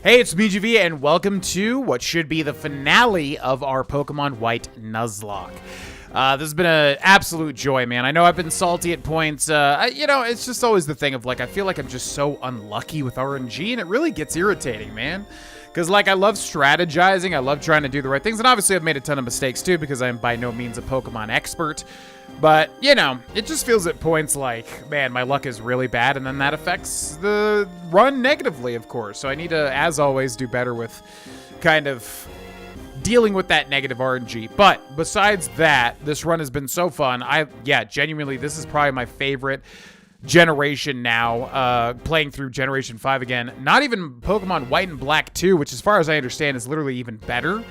Hey, it's BGV, and welcome to what should be the finale of our Pokemon White Nuzlocke. This has been an absolute joy, man. I know I've been salty at points. It's just always the thing of, I feel like I'm just so unlucky with RNG, and it really gets irritating, man. Because, I love strategizing, I love trying to do the right things, and obviously I've made a ton of mistakes, too, because I'm by no means a Pokemon expert. But, it just feels at points man, my luck is really bad, and then that affects the run negatively, of course. So I need to, as always, do better with kind of dealing with that negative RNG. But besides that, this run has been so fun. Genuinely, this is probably my favorite generation now, playing through Generation 5 again. Not even Pokemon White and Black 2, which as far as I understand is literally even better.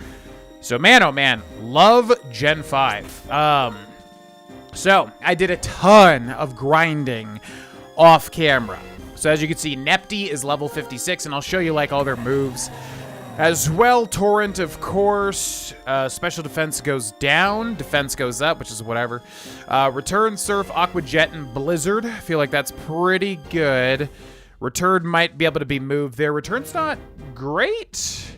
So man, oh man, love Gen 5. So I did a ton of grinding off camera. So as you can see, Nepty is level 56, and I'll show you all their moves. As well, Torrent, of course. Special defense goes down. Defense goes up, which is whatever. Return, Surf, Aqua Jet, and Blizzard. I feel like that's pretty good. Return might be able to be moved there. Return's not great.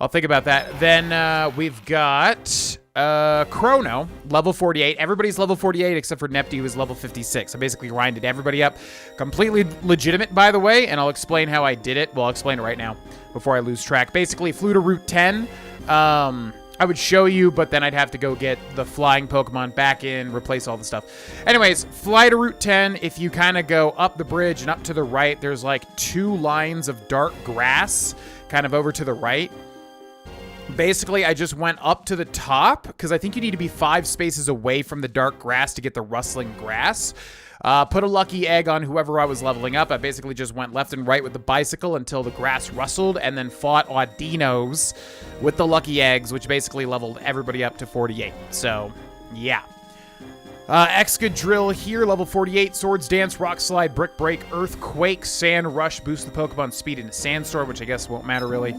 I'll think about that. Then we've got Chrono, level 48. Everybody's level 48 except for Nepty, who is level 56. I basically grinded everybody up. Completely legitimate, by the way, and I'll explain how I did it. Well, I'll explain it right now before I lose track. Basically, flew to Route 10. I would show you, but then I'd have to go get the flying Pokemon back in, replace all the stuff. Anyways, fly to Route 10. If you kind of go up the bridge and up to the right, there's 2 lines of dark grass kind of over to the right. Basically, I just went up to the top because I think you need to be 5 spaces away from the dark grass to get the rustling grass. Put a lucky egg on whoever I was leveling up. I basically just went left and right with the bicycle until the grass rustled, and then fought Audinos with the lucky eggs, which basically leveled everybody up to 48. So, yeah. Excadrill here, level 48. Swords Dance, Rock Slide, Brick Break, Earthquake, Sand Rush, boost the Pokemon speed into Sandstorm, which I guess won't matter really.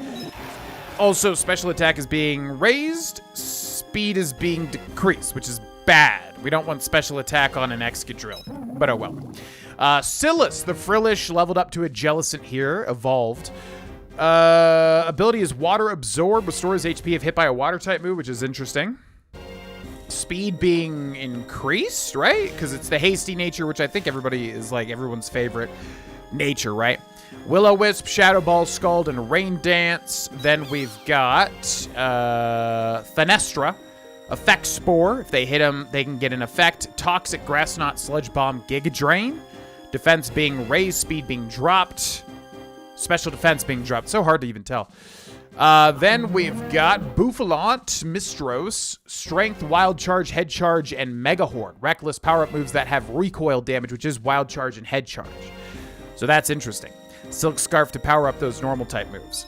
Also, special attack is being raised, speed is being decreased, which is bad. We don't want special attack on an Excadrill, but oh well. Silas, the Frillish, leveled up to a Jellicent here, evolved. Ability is Water Absorb, restores HP if hit by a Water-type move, which is interesting. Speed being increased, right? Because it's the hasty nature, which I think everybody is everyone's favorite nature, right? Will-O-Wisp, Shadow Ball, Scald, and Rain Dance. Then we've got Fenestra, Effect Spore. If they hit them, they can get an effect. Toxic, Grass Knot, Sludge Bomb, Giga Drain. Defense being raised, speed being dropped. Special defense being dropped. So hard to even tell. Then we've got Bouffalant, Mistros, Strength, Wild Charge, Head Charge, and Mega Horde. Reckless power-up moves that have recoil damage, which is Wild Charge and Head Charge. So that's interesting. Silk Scarf to power up those normal type moves.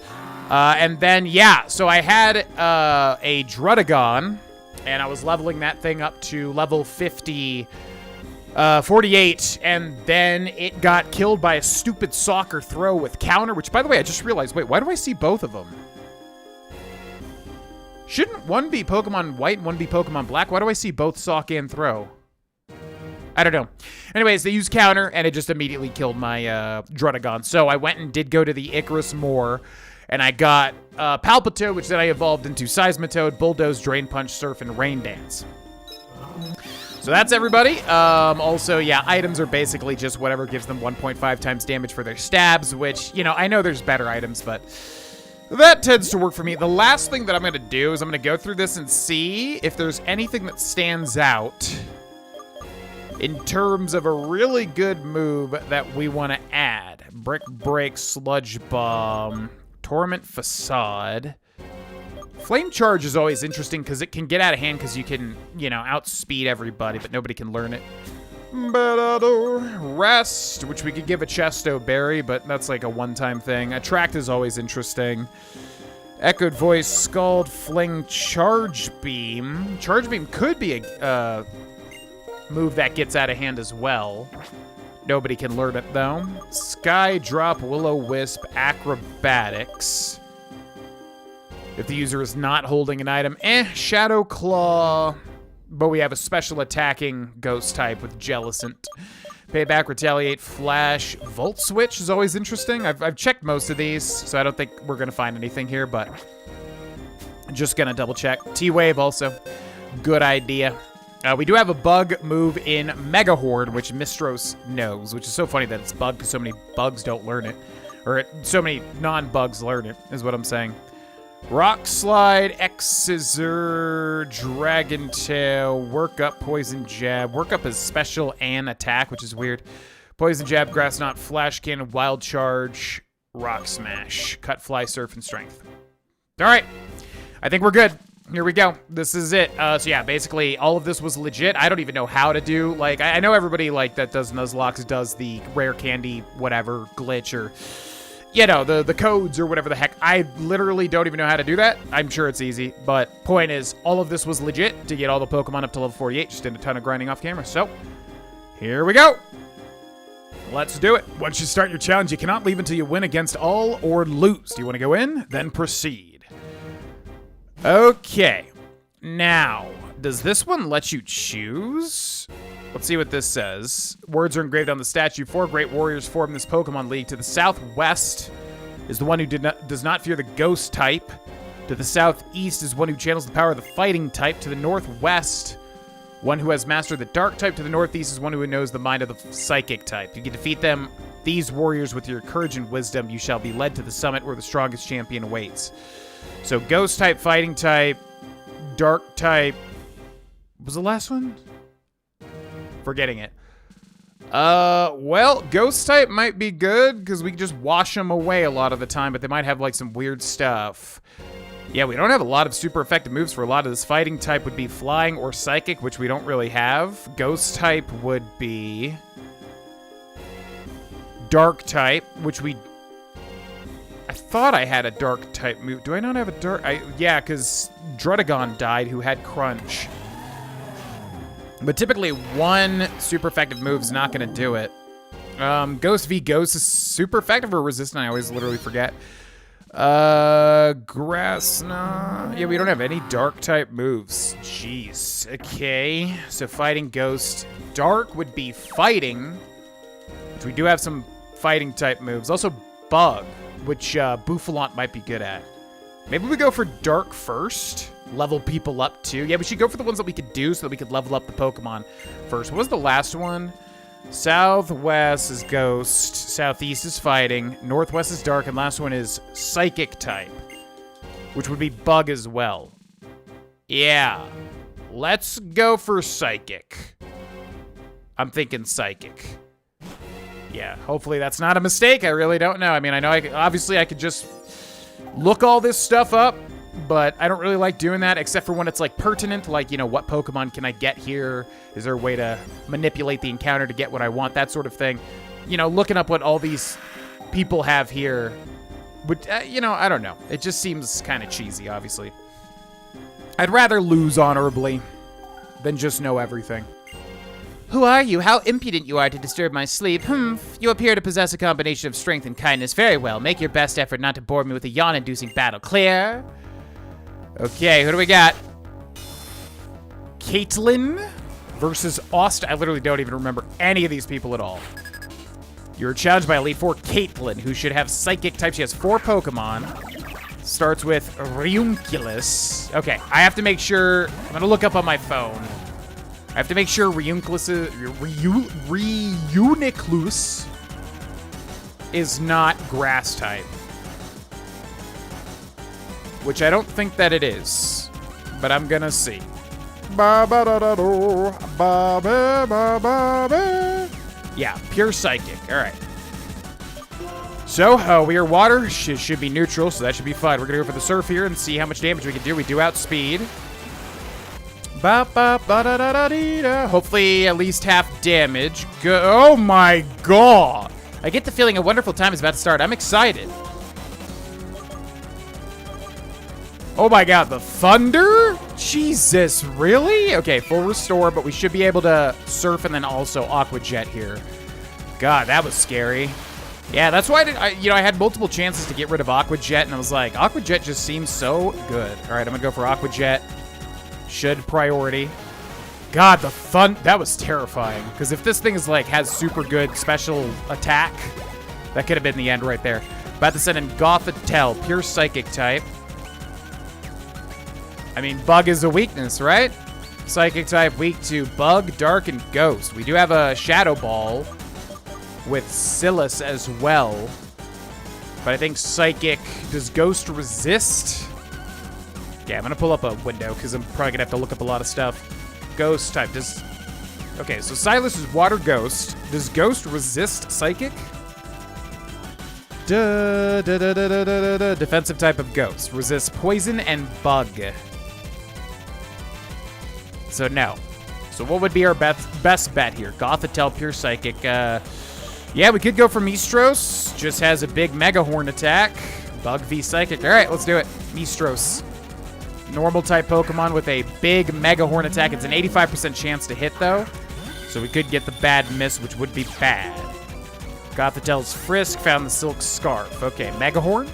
And then, so I had a Drudagon, and I was leveling that thing up to level 48, and then it got killed by a stupid soccer throw with counter, which, by the way, I just realized, wait, why do I see both of them? Shouldn't one be Pokemon White and one be Pokemon Black? Why do I see both sock and throw? I don't know. Anyways, they used counter, and it just immediately killed my Drudagon. So I went and did go to the Icarus Moor, and I got Palpitoad, which then I evolved into Seismitoad, Bulldoze, Drain Punch, Surf, and Rain Dance. So that's everybody. Also, items are basically just whatever gives them 1.5 times damage for their stabs, which, I know there's better items, but that tends to work for me. The last thing that I'm going to do is I'm going to go through this and see if there's anything that stands out in terms of a really good move that we want to add. Brick Break, Sludge Bomb, Torment Facade. Flame Charge is always interesting because it can get out of hand because you can, outspeed everybody, but nobody can learn it. Rest, which we could give a Chesto Berry, but that's a one-time thing. Attract is always interesting. Echoed Voice, Scald, Fling, Charge Beam. Charge Beam could be a move that gets out of hand as well. Nobody can learn it, though. Sky Drop, Will-O-Wisp, Acrobatics. If the user is not holding an item, Shadow Claw. But we have a special attacking ghost type with Jellicent. Payback, Retaliate, Flash, Volt Switch is always interesting. I've checked most of these, so I don't think we're going to find anything here, but I'm just going to double check. T-Wave also. Good idea. We do have a bug move in Mega Horde, which Mistros knows, which is so funny that it's bug because so many bugs don't learn it. Or so many non-bugs learn it, is what I'm saying. Rock Slide, X-Scissor, Dragon Tail, Work Up, Poison Jab. Work Up is special and attack, which is weird. Poison Jab, Grass Knot, Flash Cannon, Wild Charge, Rock Smash, Cut, Fly, Surf, and Strength. All right. I think we're good. Here we go. This is it. So yeah, basically all of this was legit. I don't even know how to do, like, I know everybody like that does Nuzlocks does the rare candy, whatever, glitch or, you know, the codes or whatever the heck. I literally don't even know how to do that. I'm sure it's easy, but point is, all of this was legit to get all the Pokemon up to level 48. Just did a ton of grinding off camera. So, here we go. Let's do it. Once you start your challenge, you cannot leave until you win against all or lose. Do you want to go in? Then proceed. Okay. Now, does this one let you choose? Let's see what this says. Words are engraved on the statue. 4 great warriors form this Pokemon League. To the southwest is the one who does not fear the ghost type. To the southeast is one who channels the power of the fighting type. To the northwest, one who has mastered the dark type. To the northeast is one who knows the mind of the psychic type. You can defeat them, these warriors, with your courage and wisdom. You shall be led to the summit where the strongest champion awaits. So ghost type, fighting type, dark type. What was the last one? Forgetting it. Well, ghost type might be good because we can just wash them away a lot of the time, but they might have like some weird stuff. Yeah, we don't have a lot of super effective moves for a lot of this. Fighting type would be flying or psychic, which we don't really have. Ghost type would be dark type, which I thought I had a dark type move. Do I not have a dark? Yeah, because Drudagon died who had Crunch. But typically one super effective move is not going to do it. Ghost v Ghost is super effective or resistant. I always literally forget. Grass. Nah. Yeah, we don't have any dark type moves. Jeez. Okay. So fighting Ghost. Dark would be fighting, which we do have some fighting type moves. Also Bug, which Bouffalant might be good at. Maybe we go for Dark first. Level people up too. Yeah, we should go for the ones that we could do so that we could level up the Pokemon first. What was the last one? Southwest is Ghost. Southeast is Fighting. Northwest is Dark. And last one is Psychic type, which would be Bug as well. Yeah. Let's go for Psychic. I'm thinking Psychic. Yeah, hopefully that's not a mistake. I really don't know. I mean, I know obviously I could just look all this stuff up, but I don't really like doing that except for when it's like pertinent, like, you know, what Pokemon can I get here? Is there a way to manipulate the encounter to get what I want? That sort of thing. You know, looking up what all these people have here would, you know, I don't know. It just seems kind of cheesy, obviously. I'd rather lose honorably than just know everything. Who are you? How impudent you are to disturb my sleep. You appear to possess a combination of strength and kindness. Very well. Make your best effort not to bore me with a yawn-inducing battle. Clear? Okay, who do we got? Caitlin versus Austin. I literally don't even remember any of these people at all. You're challenged by Elite Four Caitlin, who should have Psychic type. She has 4 Pokemon. Starts with Reunculus. Okay, I have to make sure. I'm going to look up on my phone. I have to make sure Reuniclus is not grass type. Which I don't think that it is. But I'm gonna see. Yeah, pure psychic. Alright. So, we are water. Should be neutral, so that should be fine. We're gonna go for the surf here and see how much damage we can do. We do outspeed. Hopefully at least half damage. Oh my god! I get the feeling a wonderful time is about to start. I'm excited. Oh my god, the thunder? Jesus, really? Okay, full restore, but we should be able to surf and then also Aqua Jet here. God, that was scary. Yeah, that's why I had multiple chances to get rid of Aqua Jet, and I was like, Aqua Jet just seems so good. All right, I'm gonna go for Aqua Jet. Should priority. God, that was terrifying. Because if this thing is like has super good special attack, that could have been the end right there. About to send in Gothitelle, pure psychic type. I mean, bug is a weakness, right? Psychic type weak to bug, dark, and ghost. We do have a Shadow Ball with Silas as well. But I think psychic, does ghost resist? Yeah, I'm gonna pull up a window because I'm probably gonna have to look up a lot of stuff. Ghost type, okay, so Silas is water ghost. Does ghost resist psychic? Defensive type of ghost. Resists poison and bug. So no. So what would be our best bet here? Gothitelle, pure psychic. Yeah, we could go for Mistros. Just has a big Mega Horn attack. Bug v psychic. All right, let's do it. Mistros. Normal type Pokemon with a big Mega Horn attack. It's an 85% chance to hit, though. So we could get the bad miss, which would be bad. Gothitelle's Frisk, found the Silk Scarf. Okay, Mega Horn.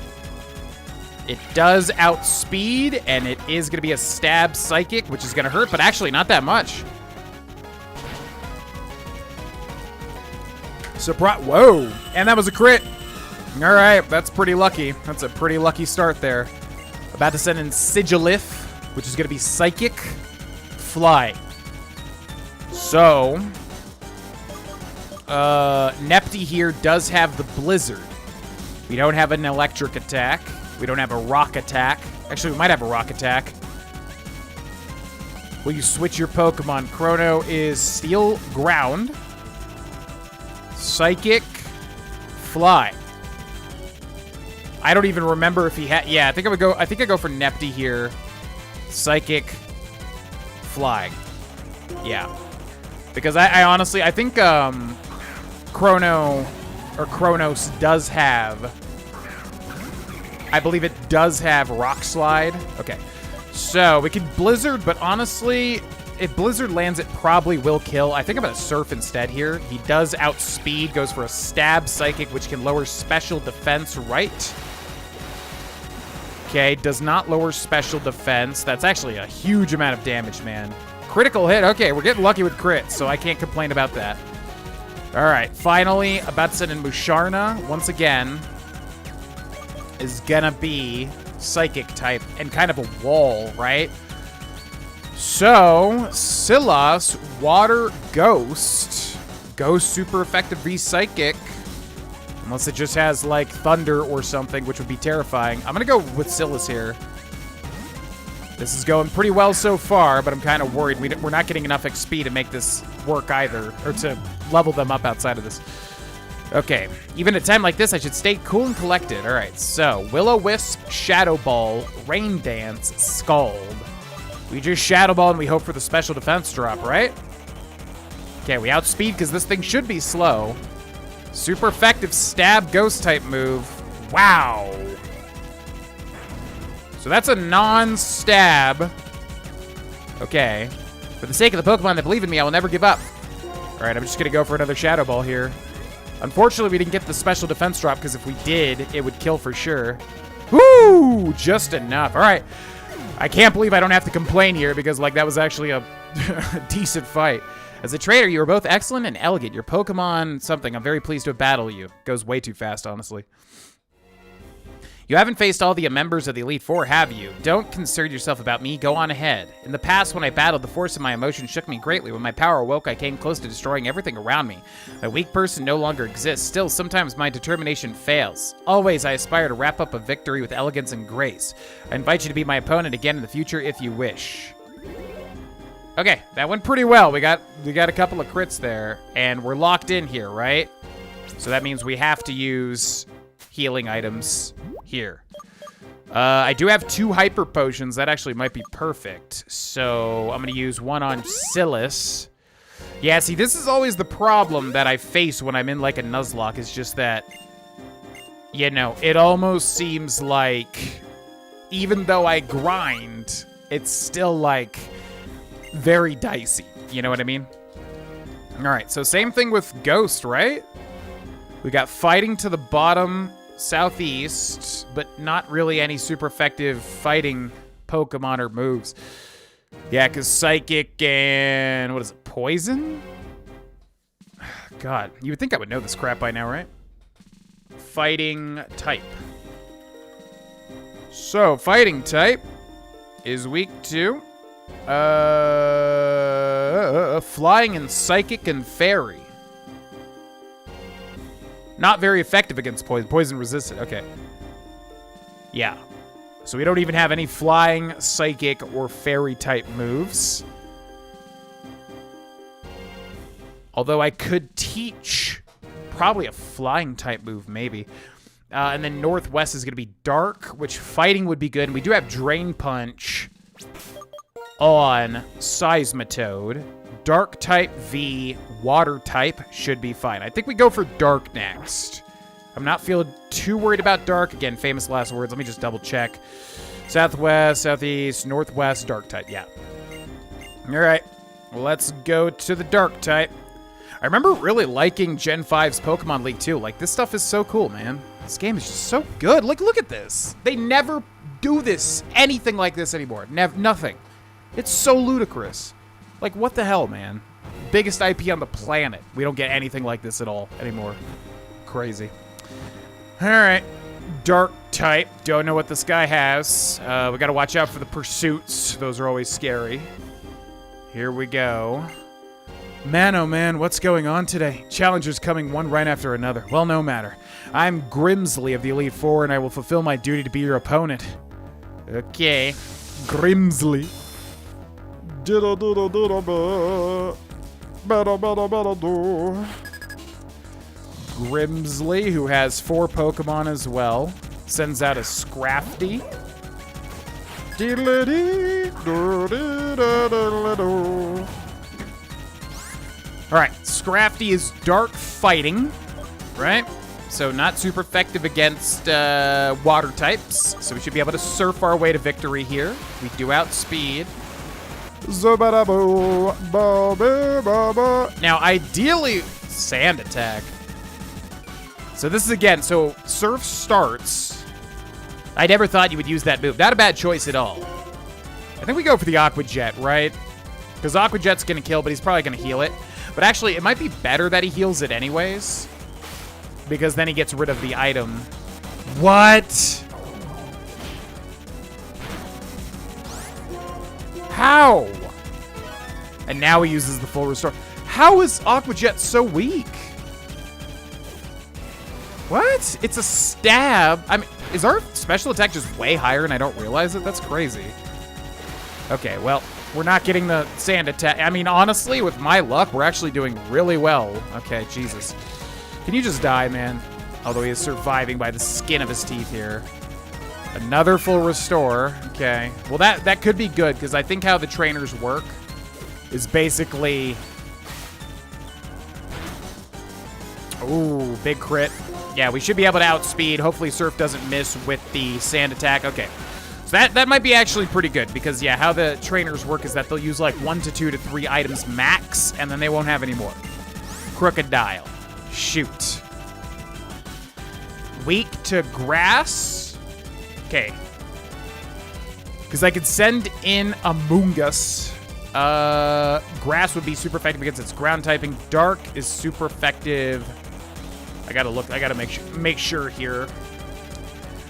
It does outspeed, and it is going to be a stab psychic, which is going to hurt, but actually not that much. Whoa, and that was a crit. All right, that's pretty lucky. That's a pretty lucky start there. About to send in Sigilif, which is going to be Psychic Fly. So, Nepty here does have the Blizzard. We don't have an Electric attack. We don't have a Rock attack. Actually, we might have a Rock attack. Will you switch your Pokemon? Chrono is Steel Ground. Psychic Fly. I don't even remember if he had... Yeah, I think I go for Nepty here. Psychic Fly. Yeah. Because I honestly... I think Kronos does have... I believe it does have Rock Slide. Okay. So, we could Blizzard, but honestly... If Blizzard lands, it probably will kill. I think I'm going to Surf instead here. He does outspeed, goes for a Stab Psychic, which can lower special defense, right? Okay, does not lower special defense. That's actually a huge amount of damage, man. Critical hit. Okay, we're getting lucky with crits, so I can't complain about that. All right, finally, about to send in Musharna. Once again, is going to be Psychic type and kind of a wall, right? So, Silas, Water Ghost. Ghost super effective v Psychic. Unless it just has, like, Thunder or something, which would be terrifying. I'm going to go with Silas here. This is going pretty well so far, but I'm kind of worried. We're not getting enough XP to make this work either, or to level them up outside of this. Okay, even at a time like this, I should stay cool and collected. All right, so Will-O-Wisp, Shadow Ball, Rain Dance, Scald. We just Shadow Ball and we hope for the special defense drop, right? Okay, we outspeed because this thing should be slow. Super effective stab ghost type move. Wow. So that's a non-stab. Okay. For the sake of the Pokemon that believe in me, I will never give up. All right, I'm just going to go for another Shadow Ball here. Unfortunately, we didn't get the special defense drop because if we did, it would kill for sure. Woo! Just enough. All right. I can't believe I don't have to complain here because, like, that was actually a decent fight. As a trainer, you are both excellent and elegant. Your Pokemon something. I'm very pleased to battle you. Goes way too fast, honestly. You haven't faced all the members of the Elite Four, have you? Don't concern yourself about me. Go on ahead. In the past, when I battled, the force of my emotions shook me greatly. When my power awoke, I came close to destroying everything around me. A weak person no longer exists. Still, sometimes my determination fails. Always, I aspire to wrap up a victory with elegance and grace. I invite you to be my opponent again in the future if you wish. Okay, that went pretty well. We got a couple of crits there, and we're locked in here, right? So that means we have to use healing items here. I do have 2 hyper potions. That actually might be perfect. So I'm going to use one on Silas. Yeah, see, this is always the problem that I face when I'm in, like, a Nuzlocke. Is just that, you know, it almost seems like even though I grind, it's still, like, very dicey. You know what I mean? All right, so same thing with Ghost, right? We got fighting to the bottom southeast, but not really any super effective fighting Pokemon or moves. Yeah, because Psychic and... what is it? Poison? God, you would think I would know this crap by now, right? Fighting type. So, fighting type is weak to flying and psychic and fairy. Not very effective against poison. Poison resistant. Okay. Yeah. So we don't even have any flying, psychic, or fairy type moves. Although I could teach probably a flying type move, maybe. And then Northwest is going to be dark, which fighting would be good. And we do have Drain Punch on Seismitoad. Dark type V, water type should be fine. I think we go for dark next. I'm not feeling too worried about dark. Again, famous last words. Let me just double check. Southwest, southeast, northwest, dark type. Yeah. All right. Let's go to the dark type. I remember really liking Gen 5's Pokemon League too. Like, this stuff is so cool, man. This game is just so good. Like, look at this. They never do this, anything like this anymore. Nothing. It's so ludicrous. Like, what the hell, man? Biggest IP on the planet. We don't get anything like this at all anymore. Crazy. All right. Dark type. Don't know what this guy has. We got to watch out for the pursuits. Those are always scary. Here we go. Man, oh man, what's going on today? Challengers coming one right after another. Well, no matter. I'm Grimsley of the Elite Four, and I will fulfill my duty to be your opponent. Okay. Grimsley. Grimsley, who has 4 Pokemon as well, sends out a Scrafty. Alright, Scrafty is dark fighting, right? So not super effective against water types. So we should be able to surf our way to victory here. We do outspeed. Now, ideally, Sand Attack. So this is again, so Surf starts. I never thought you would use that move. Not a bad choice at all. I think we go for the Aqua Jet, right? Because Aqua Jet's going to kill, but he's probably going to heal it. But actually, it might be better that he heals it anyways. Because then he gets rid of the item. What? How? And now he uses the full restore. How is Aqua Jet so weak? What? It's a stab. I mean, is our special attack just way higher and I don't realize it? That's crazy. Okay, well, we're not getting the sand attack. I mean, honestly, with my luck, we're actually doing really well. Okay, Jesus. Can you just die, man? Although he is surviving by the skin of his teeth here. Another full restore. Okay. Well, that could be good, because I think how the trainers work is basically... Ooh, big crit. Yeah, we should be able to outspeed. Hopefully Surf doesn't miss with the sand attack. Okay. So that might be actually pretty good, because, yeah, how the trainers work is that they'll use, like, 1 to 2 to 3 items max, and then they won't have any more. Crocodile. Shoot. Weak to grass. Okay. Because I could send in Amoonguss. Grass would be super effective against its ground typing. Dark is super effective. I gotta make sure here.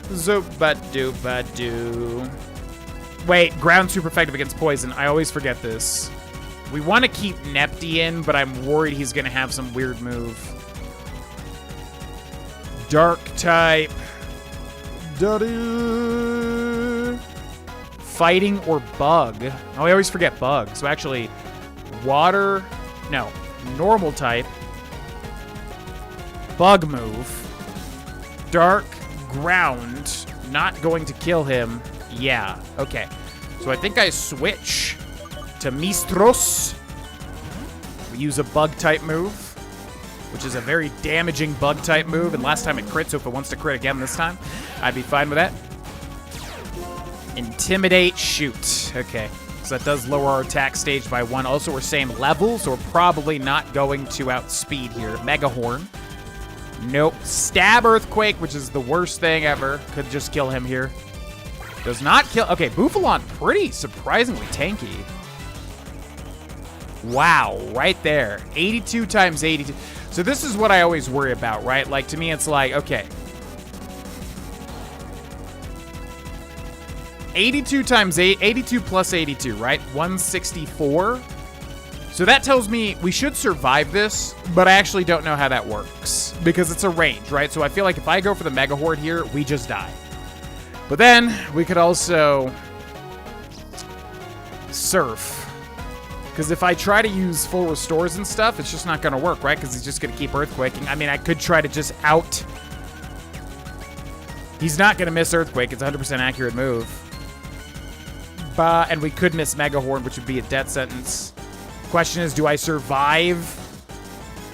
Zoobadoo-badoo. Wait, ground super effective against poison. I always forget this. We want to keep Nepty in, but I'm worried he's gonna have some weird move. Dark type. Fighting or bug. Oh, I always forget bug. So actually, water. No, normal type. Bug move. Dark ground. Not going to kill him. Yeah, okay. So I think I switch to Mistros. We use a bug type move, which is a very damaging bug type move. And last time it crit, so if it wants to crit again this time, I'd be fine with that. Intimidate, shoot. Okay, so that does lower our attack stage by 1. Also, we're same level, so we're probably not going to outspeed here. Mega Horn. Nope. Stab Earthquake, which is the worst thing ever. Could just kill him here. Does not kill. Okay, Bouffalon, pretty surprisingly tanky. Wow, right there. 82 times 82. So this is what I always worry about, right? Like, to me, it's like, okay. 82 times 8, 82 plus 82, right? 164. So that tells me we should survive this, but I actually don't know how that works because it's a range, right? So I feel like if I go for the Mega Horde here, we just die. But then we could also surf. Because if I try to use full restores and stuff, it's just not going to work, right? Because he's just going to keep Earthquaking. I mean, I could try to just out... He's not going to miss Earthquake. It's a 100% accurate move. And we could miss Mega Horn, which would be a death sentence. Question is, do I survive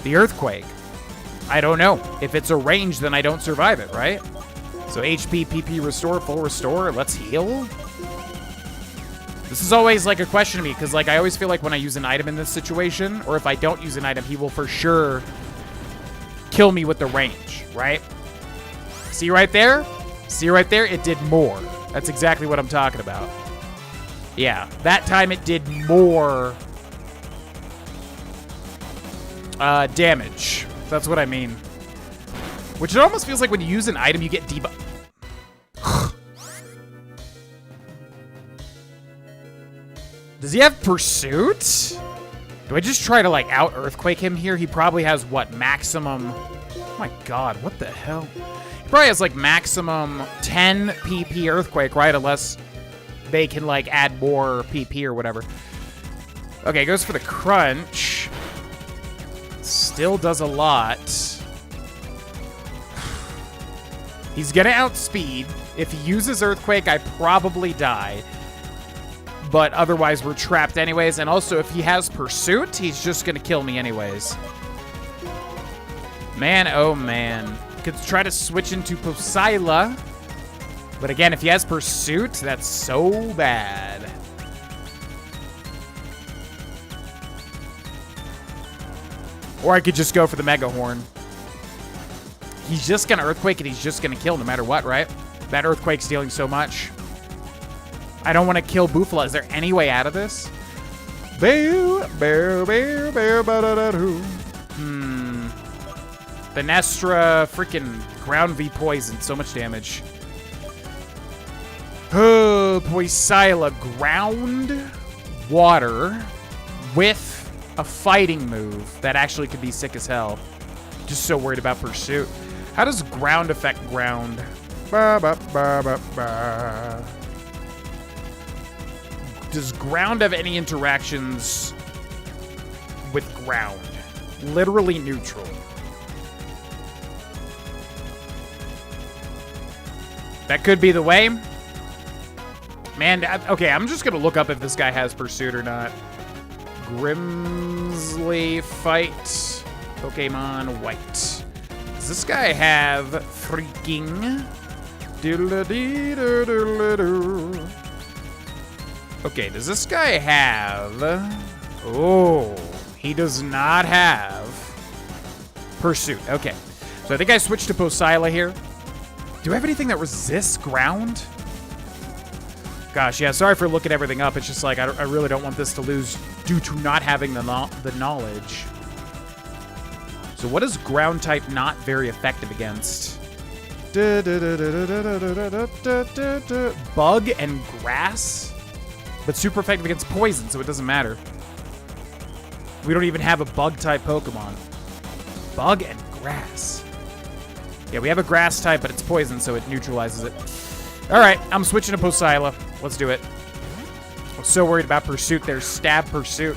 the Earthquake? I don't know. If it's a range, then I don't survive it, right? So HP, PP, restore, full restore. Let's heal. This is always like a question to me because like I always feel like when I use an item in this situation, or if I don't use an item, he will for sure kill me with the range, right? See right there? See right there? It did more. That's exactly what I'm talking about. Yeah, that time it did more damage. That's what I mean. Which it almost feels like when you use an item, you get debuff. Does he have Pursuit? Do I just try to, like, out-Earthquake him here? He probably has, what, maximum... Oh my god, what the hell? He probably has, like, maximum 10 PP Earthquake, right? Unless they can, like, add more PP or whatever. Okay, goes for the Crunch. Still does a lot. He's gonna outspeed. If he uses Earthquake, I probably die. But otherwise, we're trapped anyways. And also, if he has Pursuit, he's just going to kill me anyways. Man, oh man. Could try to switch into Poseila. But again, if he has Pursuit, that's so bad. Or I could just go for the Mega Horn. He's just going to Earthquake and he's just going to kill no matter what, right? That Earthquake's dealing so much. I don't want to kill Bouffala. Is there any way out of this? Benestra, freaking Ground V Poison. So much damage. Oh, Poseila. Ground Water with a fighting move that actually could be sick as hell. Just so worried about Pursuit. How does Ground affect Ground? Does Ground have any interactions with Ground? Literally neutral. That could be the way. Man, okay, I'm just going to look up if this guy has Pursuit or not. Grimsley Fight Pokemon White. Does this guy have freaking... Okay, does this guy have... Oh, he does not have Pursuit. Okay, so I think I switched to Poseila here. Do I have anything that resists Ground? Gosh, yeah, sorry for looking everything up. It's just like, I really don't want this to lose due to not having the knowledge. So what is Ground type not very effective against? Bug and Grass? But super effective against Poison, so it doesn't matter. We don't even have a Bug-type Pokemon. Bug and Grass. Yeah, we have a Grass type, but it's Poison, so it neutralizes it. Alright, I'm switching to Poseila. Let's do it. I'm so worried about Pursuit there. Stab Pursuit.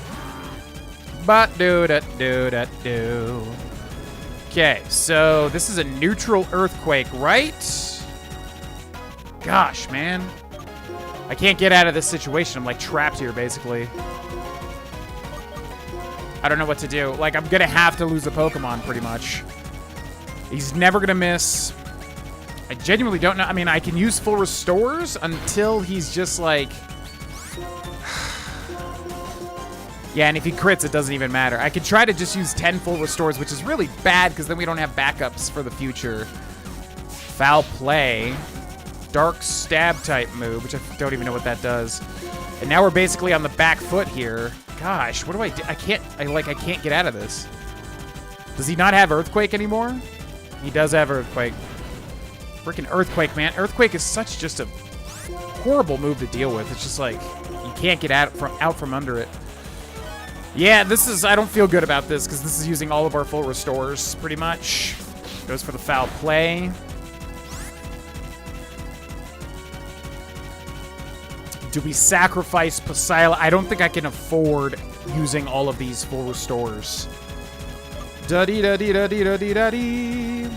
But do-da-do-da-do. Okay, so this is a neutral Earthquake, right? Gosh, man. I can't get out of this situation. I'm like trapped here, basically. I don't know what to do. Like, I'm gonna have to lose a Pokemon, pretty much. He's never gonna miss. I genuinely don't know. I mean, I can use full restores until he's just like... Yeah, and if he crits, it doesn't even matter. I could try to just use 10 full restores, which is really bad because then we don't have backups for the future. Foul play. Dark Stab type move, which I don't even know what that does. And now we're basically on the back foot here. Gosh, what do I do? I can't get out of this. Does he not have Earthquake anymore? He does have Earthquake. Freaking Earthquake, man. Earthquake is such just a horrible move to deal with. It's just like, you can't get out from under it. Yeah, I don't feel good about this because this is using all of our full restores, pretty much. Goes for the foul play. Do we sacrifice Poseila? I don't think I can afford using all of these full restores. Da-dee-da-dee-da-dee-da-dee-da-dee.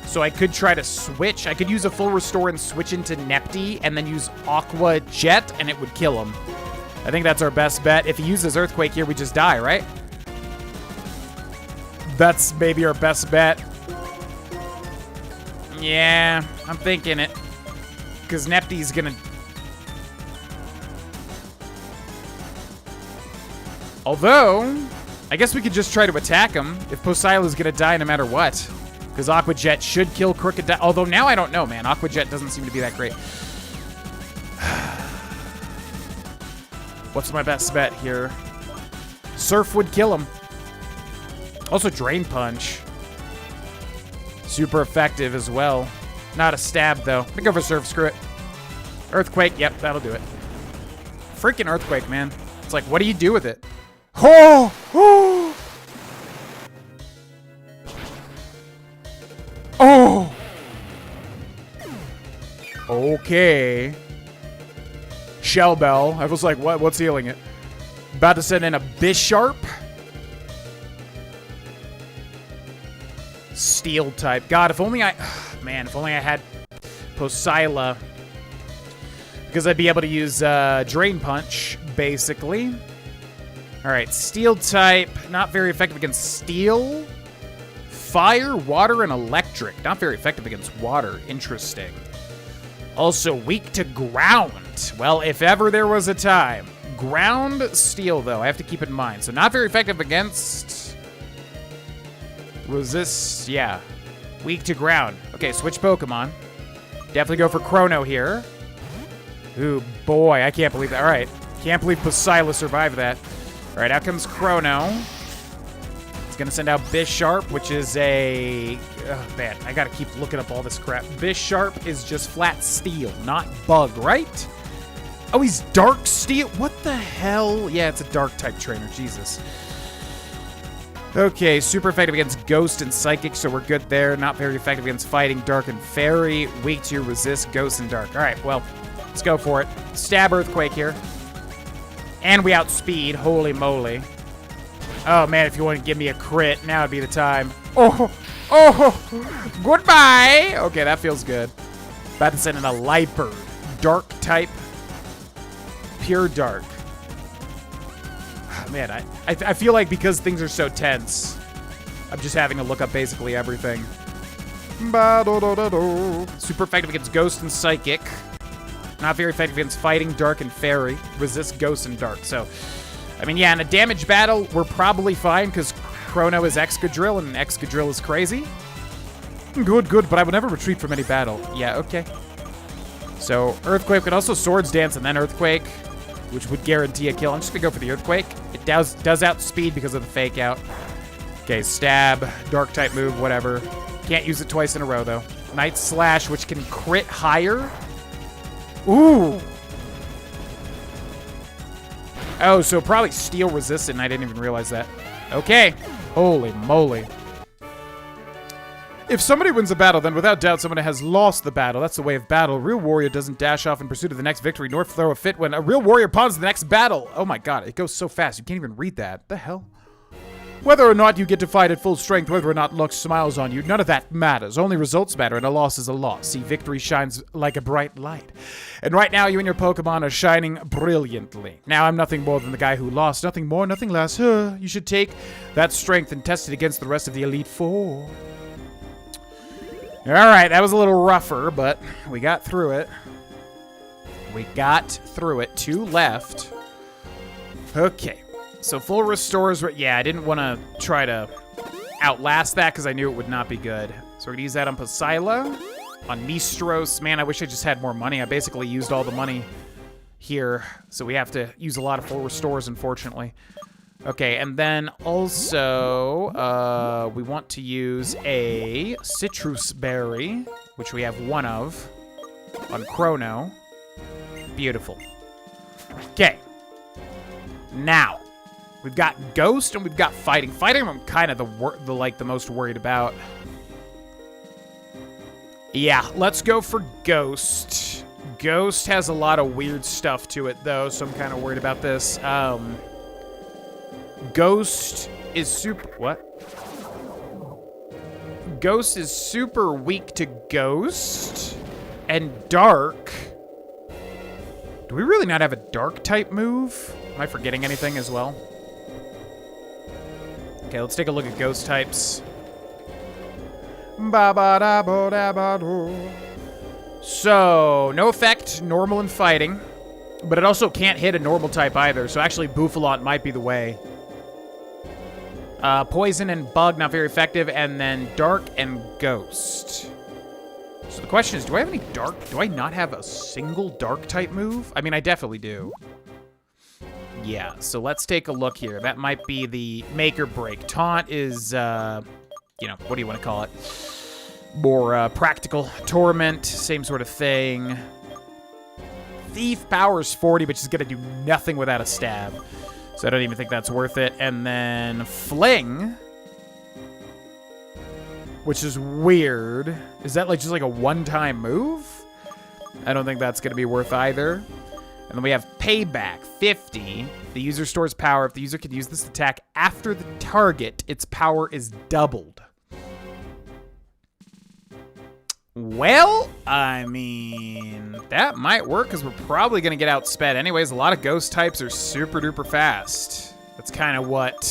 So I could try to switch. I could use a full restore and switch into Nepti and then use Aqua Jet and it would kill him. I think that's our best bet. If he uses Earthquake here, we just die, right? That's maybe our best bet. Yeah, I'm thinking it. Because Nepti's gonna... Although, I guess we could just try to attack him if Poseila's gonna die no matter what. Because Aqua Jet should kill Crooked. Although now I don't know, man. Aqua Jet doesn't seem to be that great. What's my best bet here? Surf would kill him. Also Drain Punch. Super effective as well. Not a stab, though. I'm gonna go for Surf. Screw it. Earthquake. Yep, that'll do it. Freaking Earthquake, man. It's like, what do you do with it? Oh! Oh! Oh! Okay. Shell Bell. I was like, what? What's healing it? About to send in a Bisharp. Steel type. God, if only I... Man, if only I had Poseila. Because I'd be able to use Drain Punch, basically. Alright, Steel type. Not very effective against Steel. Fire, Water, and Electric. Not very effective against Water. Interesting. Also weak to Ground. Well, if ever there was a time. Ground, Steel, though. I have to keep in mind. So not very effective against... Resist, yeah. Weak to Ground. Okay, switch Pokemon. Definitely go for Chrono here. Ooh, boy, I can't believe that. All right, can't believe Poseila survived that. All right, out comes Chrono. It's gonna send out Bisharp, which is a... Oh, man, I gotta keep looking up all this crap. Bisharp is just flat Steel, not Bug, right? Oh, he's Dark Steel? What the hell? Yeah, it's a Dark-type trainer, Jesus. Okay, super effective against Ghost and Psychic, so we're good there. Not very effective against Fighting, Dark, and Fairy. Weak to Resist, Ghost, and Dark. All right, well, let's go for it. Stab Earthquake here. And we outspeed. Holy moly. Oh, man, if you want to give me a crit, now would be the time. Oh, oh, goodbye. Okay, that feels good. About to send in a Liepard. Dark type. Pure Dark. Man, I feel like because things are so tense, I'm just having to look up basically everything. Super effective against Ghost and Psychic. Not very effective against Fighting, Dark, and Fairy. Resist Ghost and Dark. So, I mean, yeah, in a damage battle, we're probably fine because Chrono is Excadrill and Excadrill is crazy. Good, good, but I would never retreat from any battle. Yeah, okay. So, Earthquake could also Swords Dance and then Earthquake, which would guarantee a kill. I'm just going to go for the Earthquake. It does outspeed because of the Fake Out. Okay, Stab, Dark-type move, whatever. Can't use it twice in a row, though. Night Slash, which can crit higher. Ooh. Oh, so probably Steel resistant. I didn't even realize that. Okay. Holy moly. If somebody wins a battle, then without doubt someone has lost the battle. That's the way of battle. A real warrior doesn't dash off in pursuit of the next victory, nor throw a fit when a real warrior pawns the next battle. Oh my god, it goes so fast. You can't even read that. The hell? Whether or not you get to fight at full strength, whether or not luck smiles on you, none of that matters. Only results matter, and a loss is a loss. See, victory shines like a bright light. And right now, you and your Pokemon are shining brilliantly. Now, I'm nothing more than the guy who lost. Nothing more, nothing less. You should take that strength and test it against the rest of the Elite Four. Alright, that was a little rougher, but we got through it. We got through it. 2 left. Okay. So full restores, yeah, I didn't want to try to outlast that because I knew it would not be good. So we're going to use that on Poseila. On Mistros, man, I wish I just had more money. I basically used all the money here, so we have to use a lot of full restores, unfortunately. Okay, and then also, we want to use a citrus berry, which we have one of, on Chrono. Beautiful. Okay. Now, we've got Ghost and we've got Fighting. Fighting, I'm kind of the most worried about. Yeah, let's go for Ghost. Ghost has a lot of weird stuff to it, though, so I'm kind of worried about this. Ghost is super... What? Ghost is super weak to Ghost. And Dark... Do we really not have a Dark-type move? Am I forgetting anything as well? Okay, let's take a look at Ghost types. So, no effect, normal and fighting. But it also can't hit a normal type either, so actually Bouffalant might be the way. Poison and Bug, not very effective, and then Dark and Ghost. So the question is, do I have any Dark? Do I not have a single Dark-type move? I mean, I definitely do. Yeah, so let's take a look here. That might be the make or break. Taunt is, you know, what do you want to call it? More practical. Torment, same sort of thing. Thief powers 40, but she's going to do nothing without a stab. So I don't even think that's worth it. And then Fling, which is weird. Is that like just like a one-time move? I don't think that's going to be worth either. And then we have Payback, 50. The user stores power. If the user can use this attack after the target, its power is doubled. Well, I mean, that might work because we're probably going to get outsped. Anyways, a lot of Ghost types are super duper fast. That's kind of what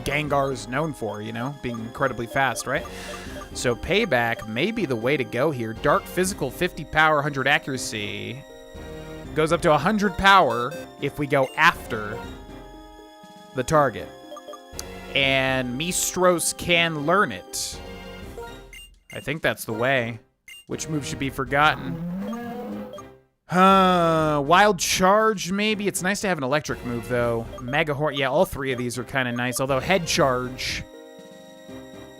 Gengar is known for, you know, being incredibly fast, right? So Payback may be the way to go here. Dark Physical, 50 power, 100 accuracy. Goes up to 100 power if we go after the target. And Mistros can learn it. I think that's the way. Which move should be forgotten? Wild Charge, maybe? It's nice to have an electric move, though. Mega Horn, yeah, all three of these are kind of nice. Although Head Charge,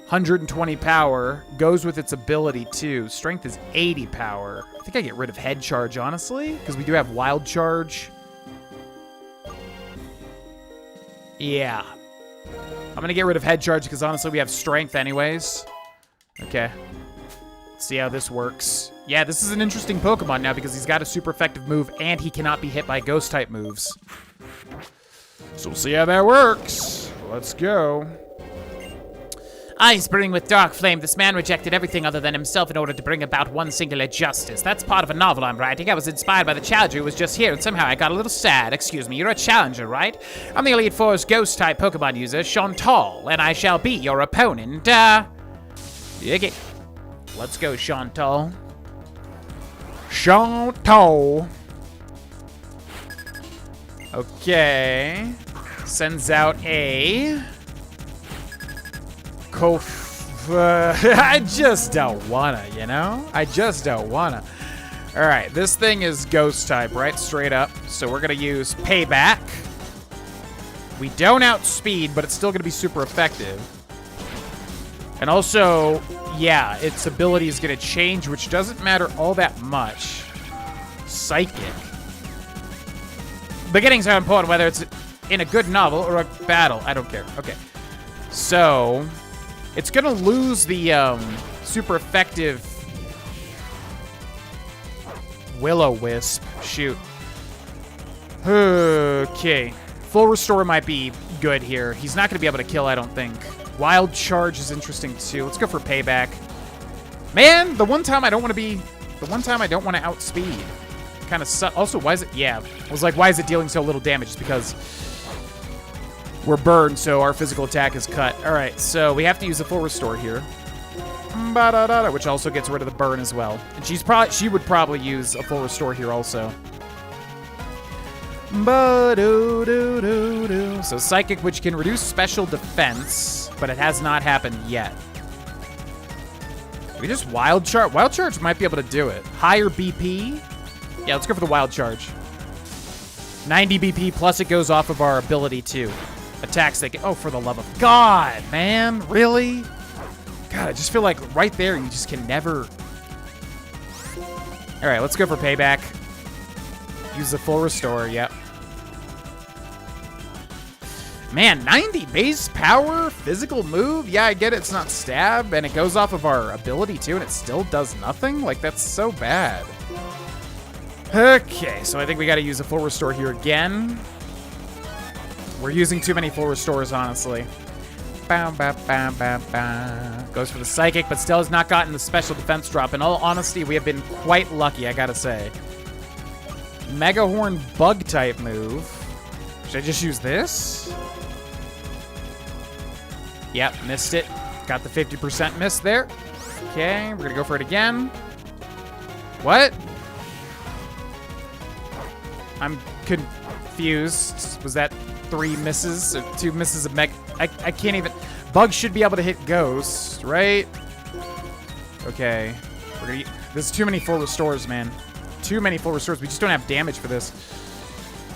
120 power, goes with its ability, too. Strength is 80 power. I think I get rid of Head Charge, honestly, because we do have Wild Charge. Yeah. I'm going to get rid of Head Charge because, honestly, we have Strength anyways. Okay. See how this works. Yeah, this is an interesting Pokemon now because he's got a super effective move and he cannot be hit by Ghost-type moves. So we'll see how that works. Let's go. Eyes burning with dark flame, this man rejected everything other than himself in order to bring about one singular justice. That's part of a novel I'm writing. I was inspired by the challenger who was just here, and somehow I got a little sad. Excuse me, you're a challenger, right? I'm the Elite Four's Ghost-type Pokemon user, Chantal, and I shall be your opponent. Okay. Let's go, Chantal. Chantal. Okay. Sends out a... I just don't wanna, you know? I just don't wanna. Alright, this thing is Ghost type, right? Straight up. So we're gonna use Payback. We don't outspeed, but it's still gonna be super effective. And also, yeah, its ability is going to change, which doesn't matter all that much. Psychic. Beginnings are important, whether it's in a good novel or a battle. I don't care. Okay. So, it's going to lose the super effective Will-O-Wisp. Shoot. Okay. Full Restore might be good here. He's not going to be able to kill, I don't think. Wild Charge is interesting too. Let's go for Payback. Man, the one time I don't want to outspeed. Kind of sucks. Also, why is it? Yeah, I was like, why is it dealing so little damage? It's because we're burned, so our physical attack is cut. All right, so we have to use the full restore here, which also gets rid of the burn as well. And she would probably use a full restore here also. So Psychic, which can reduce special defense, but it has not happened yet. We We just wild charge. Wild charge might be able to do it. Higher BP. Yeah, let's go for the wild charge. 90 BP plus it goes off of our ability too. Attacks that get, oh, for the love of God, man, really? God, I just feel like right there you just can never. All right, let's go for payback. Use the full restore, yep. Man, 90 base power, physical move. Yeah, I get it, it's not stab, and it goes off of our ability too, and it still does nothing? Like, that's so bad. Okay, so I think we gotta use a full restore here again. We're using too many full restores, honestly. Bam, bam, bam, bam, bam. Goes for the psychic, but still has not gotten the special defense drop. In all honesty, we have been quite lucky, I gotta say. Mega Horn bug type move. Should I just use this? Yep, missed it. Got the 50% miss there. Okay, we're gonna go for it again. What? I'm confused. Was that 3 misses or 2 misses of Mega? I can't even. Bug should be able to hit Ghost, right? Okay. We're gonna. There's too many full restores, man. Too many full restores. We just don't have damage for this.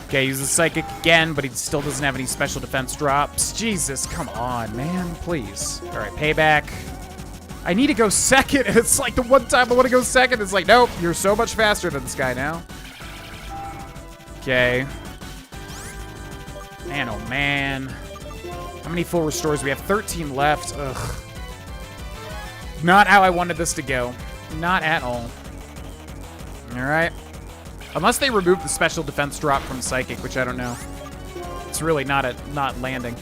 Okay, use the Psychic again, but he still doesn't have any special defense drops. Jesus, come on, man. Please. All right, payback. I need to go second. It's like the one time I want to go second. It's like, nope, you're so much faster than this guy now. Okay. Man, oh man. How many full restores? We have 13 left. Ugh. Not how I wanted this to go. Not at all. All right. Unless they remove the special defense drop from Psychic, which I don't know. It's really not landing.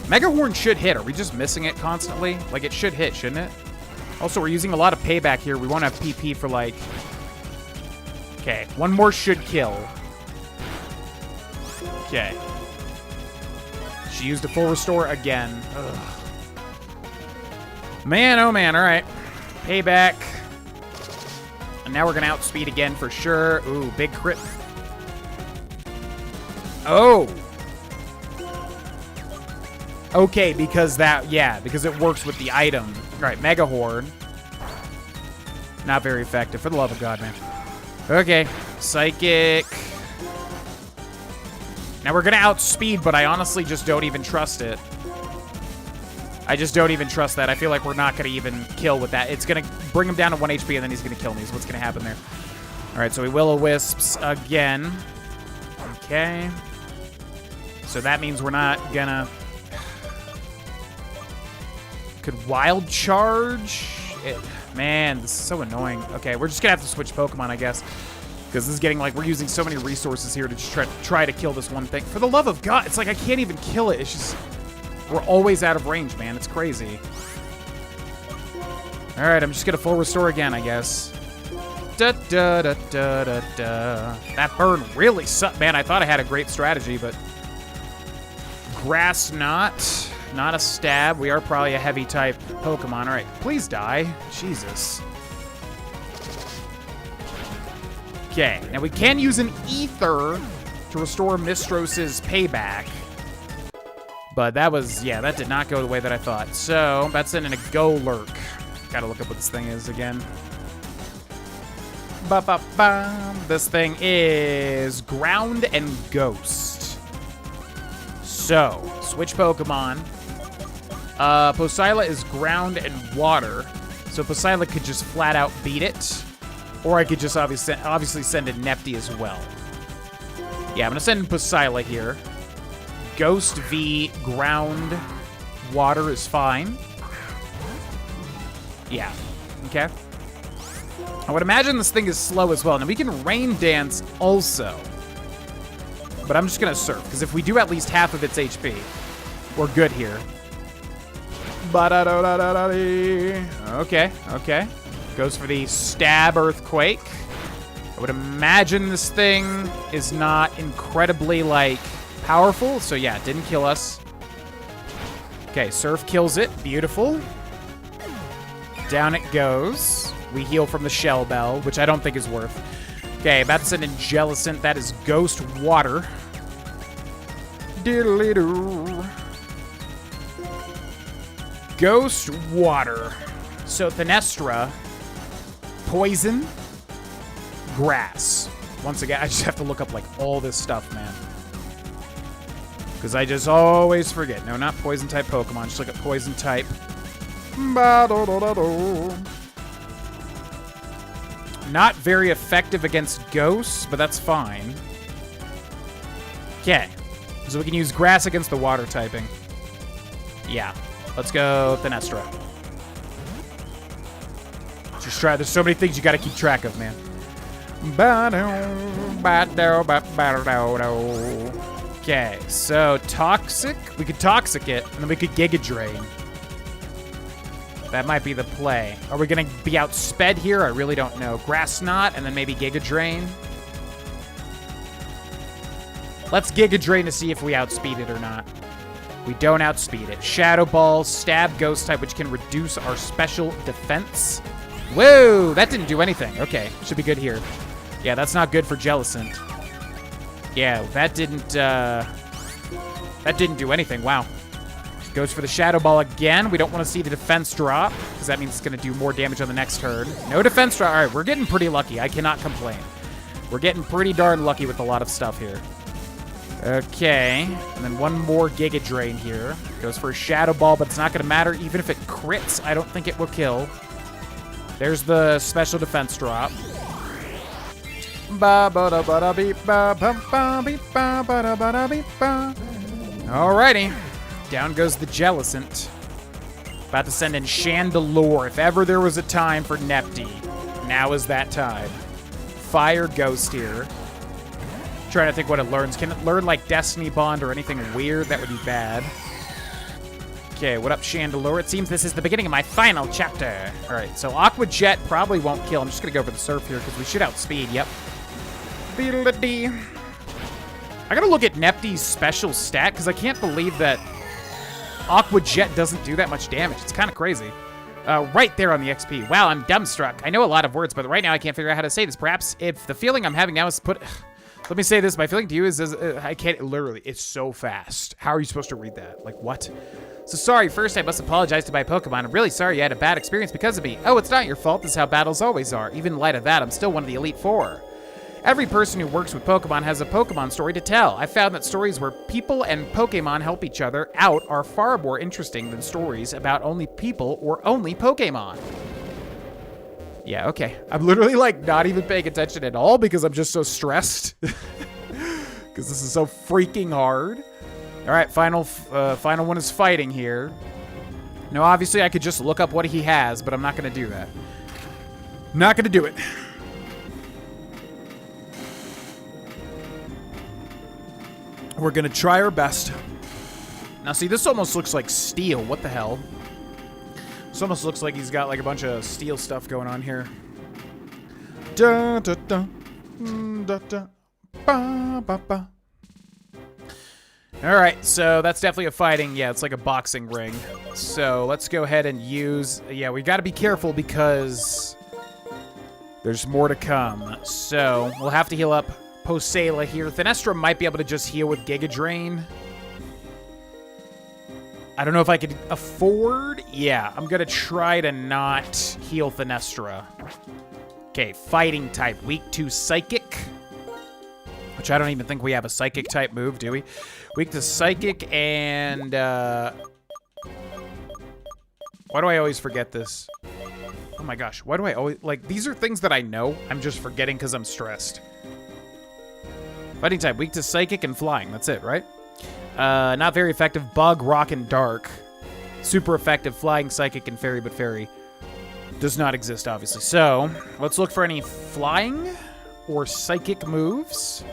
Mega Horn should hit. Are we just missing it constantly? Like, it should hit, shouldn't it? Also, we're using a lot of payback here. We won't have PP for, like... Okay, one more should kill. Okay. She used a full restore again. Ugh. Man, oh man, all right. Payback. And now we're going to outspeed again for sure. Ooh, big crit. Oh. Okay, because that, yeah, because it works with the item. All right, Mega Horde. Not very effective, for the love of God, man. Okay, Psychic. Now we're going to outspeed, but I honestly just don't even trust it. I just don't even trust that. I feel like we're not going to even kill with that. It's going to bring him down to 1 HP, and then he's going to kill me is what's going to happen there. All right, so we Will-O-Wisps again. Okay. So that means we're not going to... Could Wild Charge? Man, this is so annoying. Okay, we're just going to have to switch Pokemon, I guess. Because this is getting like, we're using so many resources here to just try to kill this one thing. For the love of God, it's like I can't even kill it. It's just... We're always out of range, man. It's crazy. All right, I'm just going to full restore again, I guess. Da, da, da, da, da, da. That burn really sucked. Man, I thought I had a great strategy, but... Grass Knot. Not a stab. We are probably a heavy type Pokemon. All right, please die. Jesus. Okay, now we can use an Ether to restore Mistros's payback. But that was, yeah, that did not go the way that I thought. So, that's in a Golurk. Gotta look up what this thing is again. Ba-ba-ba. This thing is Ground and Ghost. So, switch Pokemon. Posila is Ground and Water. So Posila could just flat out beat it. Or I could just obviously send in Nepty as well. Yeah, I'm gonna send in Posila here. Ghost v Ground Water is fine. Yeah. Okay. I would imagine this thing is slow as well. Now, we can Rain Dance also. But I'm just going to Surf, because if we do at least half of its HP, we're good here. Okay, okay. Goes for the Stab Earthquake. I would imagine this thing is not incredibly, like... powerful, so yeah, it didn't kill us. Okay, Surf kills it. Beautiful. Down it goes. We heal from the Shell Bell, which I don't think is worth. Okay, about to send in Jellicent. That is Ghost Water. Diddly-doo. Ghost Water. So Thanestra poison, grass. Once again, I just have to look up like all this stuff, man. Because I just always forget. No, not poison type Pokemon. Just look at poison type. Not very effective against ghosts, but that's fine. Okay. So we can use grass against the water typing. Yeah. Let's go Fenestra. Just try. There's so many things you got to keep track of, man. Okay, so Toxic. We could Toxic it, and then we could Giga Drain. That might be the play. Are we going to be outsped here? I really don't know. Grass Knot, and then maybe Giga Drain. Let's Giga Drain to see if we outspeed it or not. We don't outspeed it. Shadow Ball, Stab Ghost type, which can reduce our special defense. Whoa, that didn't do anything. Okay, should be good here. Yeah, that's not good for Jellicent. Yeah, that didn't do anything. Wow. Goes for the Shadow Ball again. We don't want to see the defense drop, because that means it's going to do more damage on the next turn. No defense drop. All right, we're getting pretty lucky. I cannot complain. We're getting pretty darn lucky with a lot of stuff here. Okay, and then one more Giga Drain here. Goes for a Shadow Ball, but it's not going to matter. Even if it crits, I don't think it will kill. There's the special defense drop. Alrighty. Down goes the Jellicent. About to send in Chandelure. If ever there was a time for Nepty, now is that time. Fire Ghost here. Trying to think what it learns. Can it learn like Destiny Bond or anything weird? That would be bad. Okay, what up, Chandelure? It seems this is the beginning of my final chapter. All right, so Aqua Jet probably won't kill. I'm just going to go for the Surf here because we should outspeed. Yep. Beedle-a-dee. I got to look at Nepty's special stat because I can't believe that Aqua Jet doesn't do that much damage. It's kind of crazy. Right there on the XP. Wow, I'm dumbstruck. I know a lot of words, but right now I can't figure out how to say this. Perhaps if the feeling I'm having now is put... Let me say this. My feeling to you is I can't... Literally, it's so fast. How are you supposed to read that? Like, what? So sorry, first I must apologize to my Pokemon. I'm really sorry you had a bad experience because of me. Oh, it's not your fault. This is how battles always are. Even in light of that, I'm still one of the Elite Four. Every person who works with Pokemon has a Pokemon story to tell. I found that stories where people and Pokemon help each other out are far more interesting than stories about only people or only Pokemon. Yeah, okay. I'm literally, like, not even paying attention at all because I'm just so stressed. Because this is so freaking hard. All right, final one is fighting here. Now, obviously, I could just look up what he has, but I'm not going to do that. Not going to do it. We're going to try our best. Now, see, this almost looks like steel. What the hell? This almost looks like he's got, like, a bunch of steel stuff going on here. Da, da, da, da, da, ba, ba, ba. All right, so that's definitely a fighting. Yeah, it's like a boxing ring. So let's go ahead and use... Yeah, we got to be careful because there's more to come. So we'll have to heal up Posela here. Fenestra might be able to just heal with Giga Drain. I don't know if I could afford... Yeah, I'm going to try to not heal Fenestra. Okay, fighting type. Weak to Psychic. Which I don't even think we have a Psychic type move, do we? Weak to Psychic and... Why do I always forget this? Oh my gosh, why do I always... Like, these are things that I know. I'm just forgetting because I'm stressed. Fighting type. Weak to Psychic and Flying. That's it, right? Not very effective. Bug, Rock, and Dark. Super effective. Flying, Psychic, and Fairy, but Fairy does not exist, obviously. So, let's look for any Flying or Psychic moves.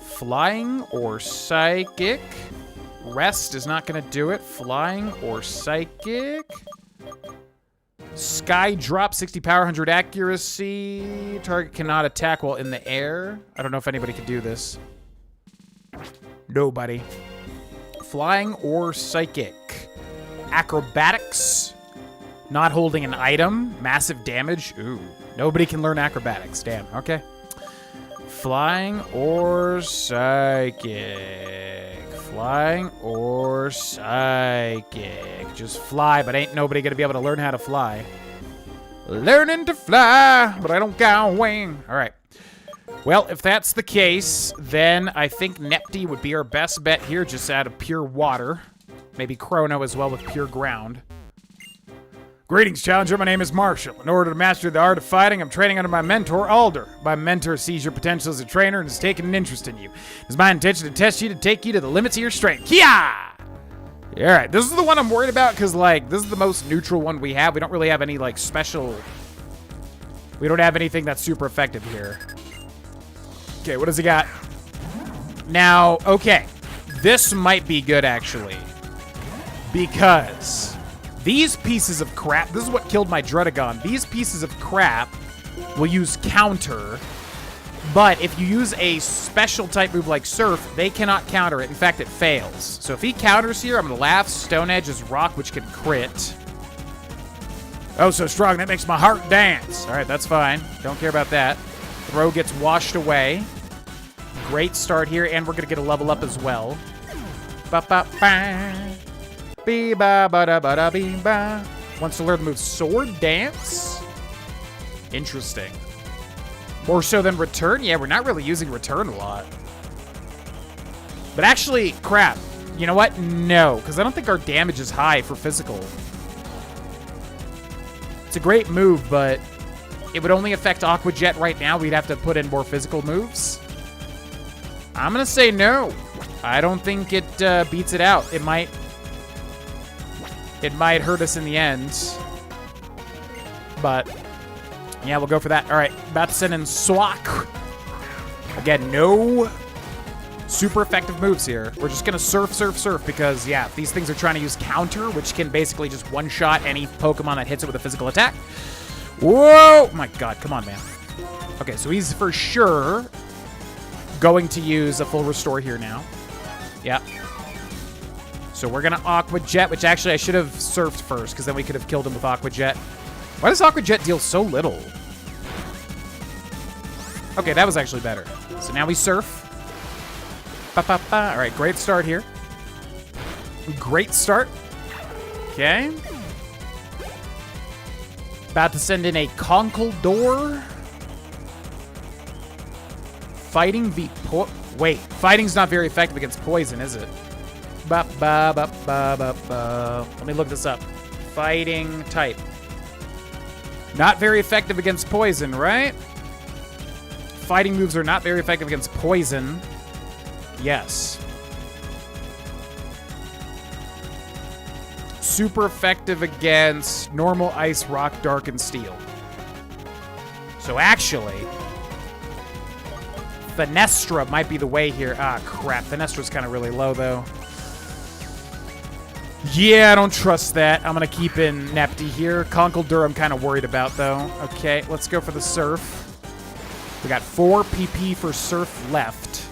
Flying or Psychic. Rest is not going to do it. Flying or Psychic. Sky Drop, 60 power, 100 accuracy. Target cannot attack while in the air. I don't know if anybody can do this. Nobody. Flying or Psychic. Acrobatics. Not holding an item. Massive damage. Ooh. Nobody can learn acrobatics. Damn. Okay. Flying or Psychic. Flying or Psychic. Just fly, but ain't nobody gonna be able to learn how to fly. Learning to fly, but I don't got a wing. All right. Well, if that's the case, then I think Nepty would be our best bet here, just out of pure water. Maybe Chrono as well with pure ground. Greetings, Challenger. My name is Marshall. In order to master the art of fighting, I'm training under my mentor, Alder. My mentor sees your potential as a trainer and has taken an interest in you. It's my intention to test you to take you to the limits of your strength. Kia! All right, this is the one I'm worried about because, like, this is the most neutral one we have. We don't really have any, like, special... We don't have anything that's super effective here. Okay, what does he got? Now, okay. This might be good, actually. Because these pieces of crap... This is what killed my Dredagon. These pieces of crap will use counter... But if you use a special type move like Surf, they cannot counter it. In fact, it fails. So if he counters here, I'm going to laugh. Stone Edge is Rock, which can crit. Oh, so strong. That makes my heart dance. All right, that's fine. Don't care about that. Throw gets washed away. Great start here, and we're going to get a level up as well. Ba-ba-ba. Bee-ba-ba-da-ba-da-bee-ba. Wants to learn the move Sword Dance? Interesting. More so than Return? Yeah, we're not really using Return a lot. But actually, crap. You know what? No, because I don't think our damage is high for physical. It's a great move, but it would only affect Aqua Jet right now. We'd have to put in more physical moves. I'm going to say no. I don't think it beats it out. It might hurt us in the end. But... yeah, we'll go for that. All right, about to send in Swak. Again, no super effective moves here. We're just going to surf, because, yeah, these things are trying to use counter, which can basically just one-shot any Pokemon that hits it with a physical attack. Whoa! My God, come on, man. Okay, so he's for sure going to use a full restore here now. Yeah. So we're going to Aqua Jet, which actually I should have surfed first, because then we could have killed him with Aqua Jet. Why does Aqua Jet deal so little? Okay, that was actually better. So now we surf. Ba-ba-ba. All right, great start here. Great start. Okay. About to send in a Conkeldurr. Fighting v... Wait, fighting's not very effective against poison, is it? Ba-ba-ba-ba-ba-ba. Let me look this up. Fighting type. Not very effective against poison, right? Fighting moves are not very effective against poison. Yes. Super effective against normal ice, rock, dark, and steel. So actually, Fenestra might be the way here. Ah, crap. Fenestra's kind of really low, though. Yeah, I don't trust that. I'm going to keep in Nepty here. Conkeldurr I'm kind of worried about, though. Okay, let's go for the Surf. We got 4 PP for Surf left.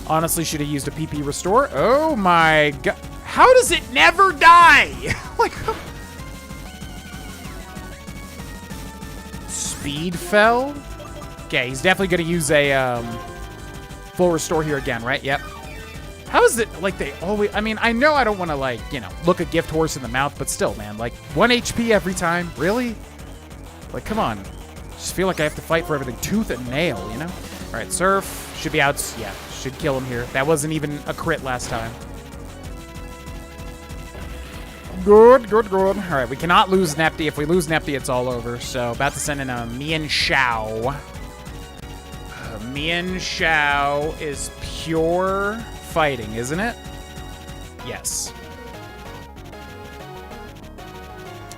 Honestly, should have used a PP Restore. Oh, my God. How does it never die? Like, Speed fell? Okay, he's definitely going to use a full Restore here again, right? Yep. How is it, like, they always... I mean, I know I don't want to, like, you know, look a gift horse in the mouth, but still, man. Like, 1 HP every time? Really? Like, come on. Just feel like I have to fight for everything tooth and nail, you know? All right, Surf. Should be out. Yeah, should kill him here. That wasn't even a crit last time. Good, good, good. All right, we cannot lose Nepty. If we lose Nepty, it's all over. So, about to send in a Mienshao. Mienshao is pure... fighting, isn't it? Yes.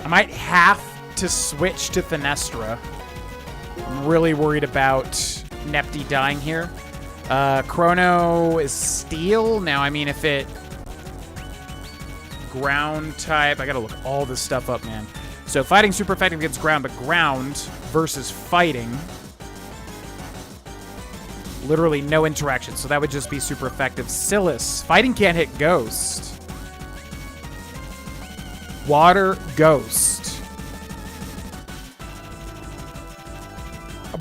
I might have to switch to Fenestra. I'm really worried about Nepty dying here. Chrono is steel. Now, I mean, if it... ground type... I gotta look all this stuff up, man. So, fighting super effective against ground, but ground versus fighting... literally no interaction, so that would just be super effective. Silas. Fighting can't hit Ghost. Water, Ghost.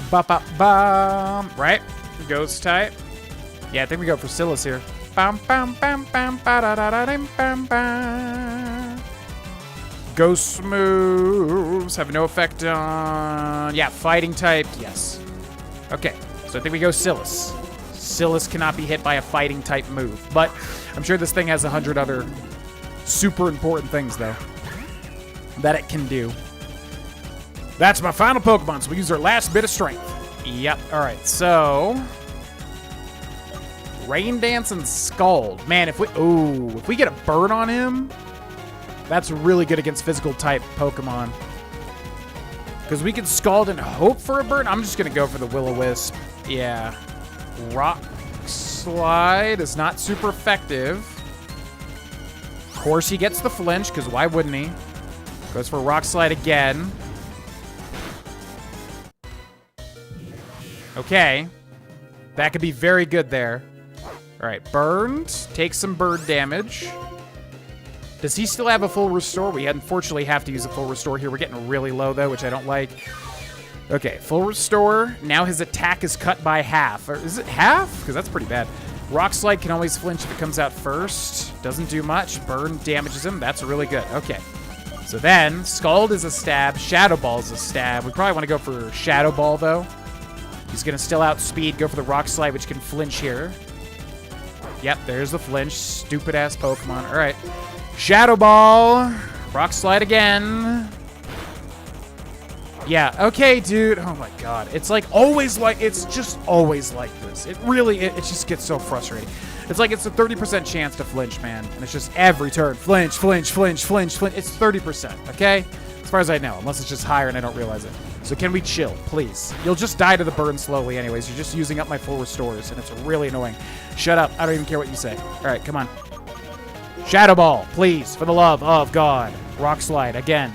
Ba-ba-bum. Right? Ghost type. Yeah, I think we go for Silas here. Bam, bam, bam, bam, ba-da-da-da-dim, bam, bam. Ghost moves have no effect on... Yeah, fighting type, yes. Okay, so I think we go Silas. Silas cannot be hit by a fighting type move, but I'm sure this thing has 100 other super important things, though, that it can do. That's my final Pokemon, so we use our last bit of strength. Yep, all right, so... Rain Dance and Scald. Man, if we get a burn on him, that's really good against physical type Pokemon. Because we can Scald and hope for a burn. I'm just going to go for the Will-O-Wisp. Yeah. Rock Slide is not super effective. Of course he gets the flinch, because why wouldn't he? Goes for Rock Slide again. Okay. That could be very good there. All right, burned. Takes some burn damage. Does he still have a full restore? We unfortunately have to use a full restore here. We're getting really low, though, which I don't like. Okay, full restore. Now his attack is cut by half. Or is it half? Because that's pretty bad. Rock Slide can always flinch if it comes out first. Doesn't do much. Burn damages him. That's really good. Okay. So then, Scald is a stab. Shadow Ball is a stab. We probably want to go for Shadow Ball, though. He's going to still outspeed. Go for the Rock Slide, which can flinch here. Yep, there's the flinch. Stupid-ass Pokemon. All right. Shadow Ball. Rock Slide again. Yeah, okay, dude. Oh, my God. It's like always like... It's just always like this. It really... It just gets so frustrating. It's like it's a 30% chance to flinch, man. And it's just every turn. Flinch, flinch, flinch, flinch, flinch. It's 30%, okay? As far as I know. Unless it's just higher and I don't realize it. So can we chill, please? You'll just die to the burn slowly anyways. You're just using up my full restores, and it's really annoying. Shut up. I don't even care what you say. All right, come on. Shadow Ball, please, for the love of God. Rock Slide again.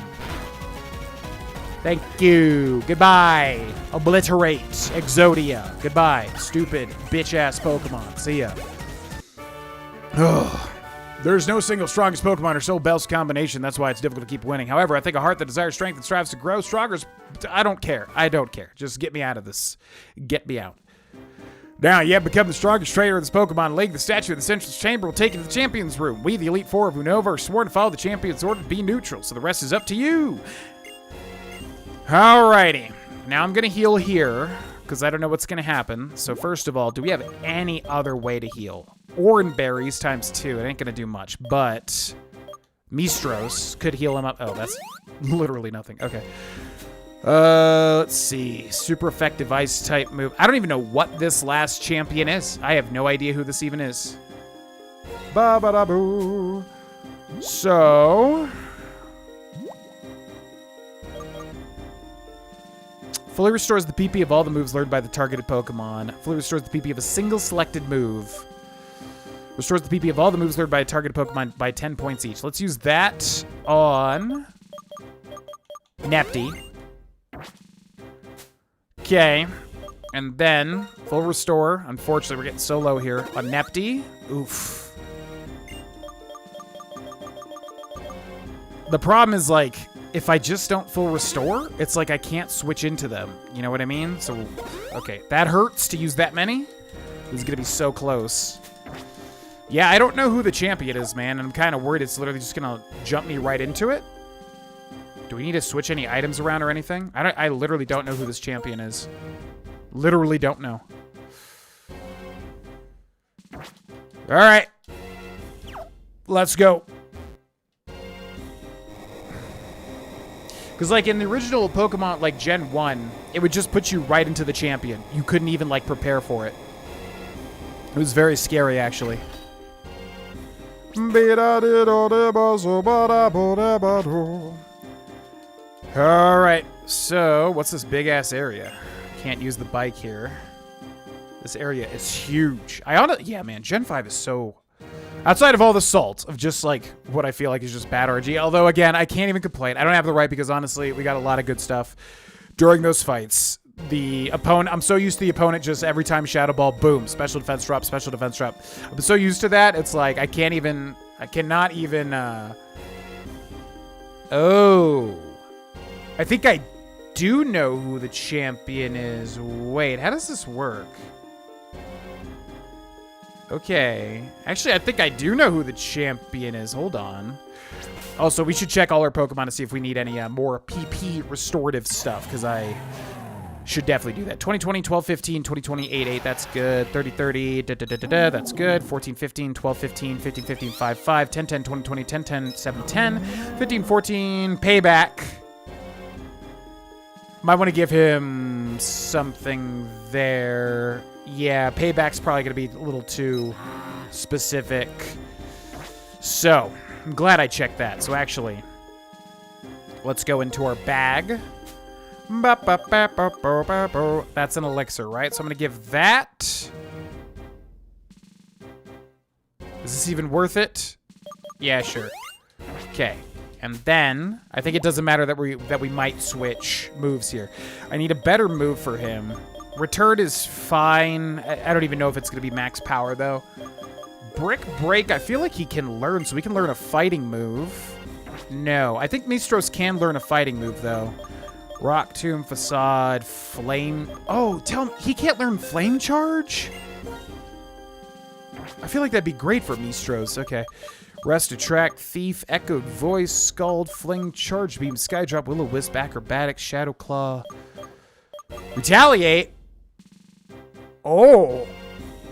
Thank you. Goodbye. Obliterate. Exodia. Goodbye. Stupid bitch-ass Pokemon. See ya. There's no single strongest Pokemon or Soul Bell's combination. That's why it's difficult to keep winning. However, I think a heart that desires strength and strives to grow stronger is... I don't care. I don't care. Just get me out of this. Get me out. Now, you have become the strongest trainer of this Pokemon League. The statue of the Central Chamber will take you to the Champions Room. We, the Elite Four of Unova, are sworn to follow the Champion's order to be neutral, so the rest is up to you. Alrighty. Now I'm going to heal here, because I don't know what's going to happen. So first of all, do we have any other way to heal? Oran Berries times 2. It ain't going to do much, but Mistros could heal him up. Oh, that's literally nothing. Okay. Let's see. Super effective ice type move. I don't even know what this last champion is. I have no idea who this even is. Ba-ba-da-boo. So... Fully restores the PP of all the moves learned by the targeted Pokemon. Fully restores the PP of a single selected move. Restores the PP of all the moves learned by a targeted Pokemon by 10 points each. Let's use that on... Nepty. Okay. And then, full restore. Unfortunately, we're getting so low here. On Nepty. Oof. The problem is, like, if I just don't full restore, it's like I can't switch into them. You know what I mean? So, okay. That hurts to use that many. This is going to be so close. Yeah, I don't know who the champion is, man. And I'm kind of worried it's literally just going to jump me right into it. Do we need to switch any items around or anything? I literally don't know who this champion is. Literally don't know. All right. Let's go. Because, like, in the original Pokemon, like, Gen 1, it would just put you right into the champion. You couldn't even, like, prepare for it. It was very scary, actually. Alright, so, what's this big-ass area? Can't use the bike here. This area is huge. Yeah, man, Gen 5 is so... Outside of all the salt of just, like, what I feel like is just bad RNG. Although, again, I can't even complain. I don't have the right because, honestly, we got a lot of good stuff during those fights. The opponent... I'm so used to the opponent just every time Shadow Ball, boom, special defense drop, special defense drop. I'm so used to that, it's like I can't even... I cannot even... Oh... I think I do know who the champion is. Wait, how does this work? Okay. Actually, I think I do know who the champion is. Hold on. Also, we should check all our Pokemon to see if we need any more PP restorative stuff, because I should definitely do that. 2020, 12-15, 2020, 8-8, that's good. 30-30, that's good. 14-15, 12-15, 15-15, 5-5, 10-10, 2020, 10-10, 7-10, 15-14, payback. Might want to give him something there. Yeah, payback's probably going to be a little too specific. So, I'm glad I checked that. So actually, let's go into our bag. That's an elixir, right? So I'm going to give that. Is this even worth it? Yeah, sure. Okay. And then, I think it doesn't matter that we might switch moves here. I need a better move for him. Return is fine. I don't even know if it's going to be max power, though. Brick Break, I feel like he can learn, so we can learn a fighting move. No, I think Mistros can learn a fighting move, though. Rock Tomb, Facade, Flame... Oh, tell him he can't learn Flame Charge? I feel like that'd be great for Mistros. Okay. Rest, Attract, Thief, Echoed Voice, Scald, Fling, Charge Beam, Skydrop, Will-O-Wisp, Acrobatics, Shadow Claw. Retaliate? Oh.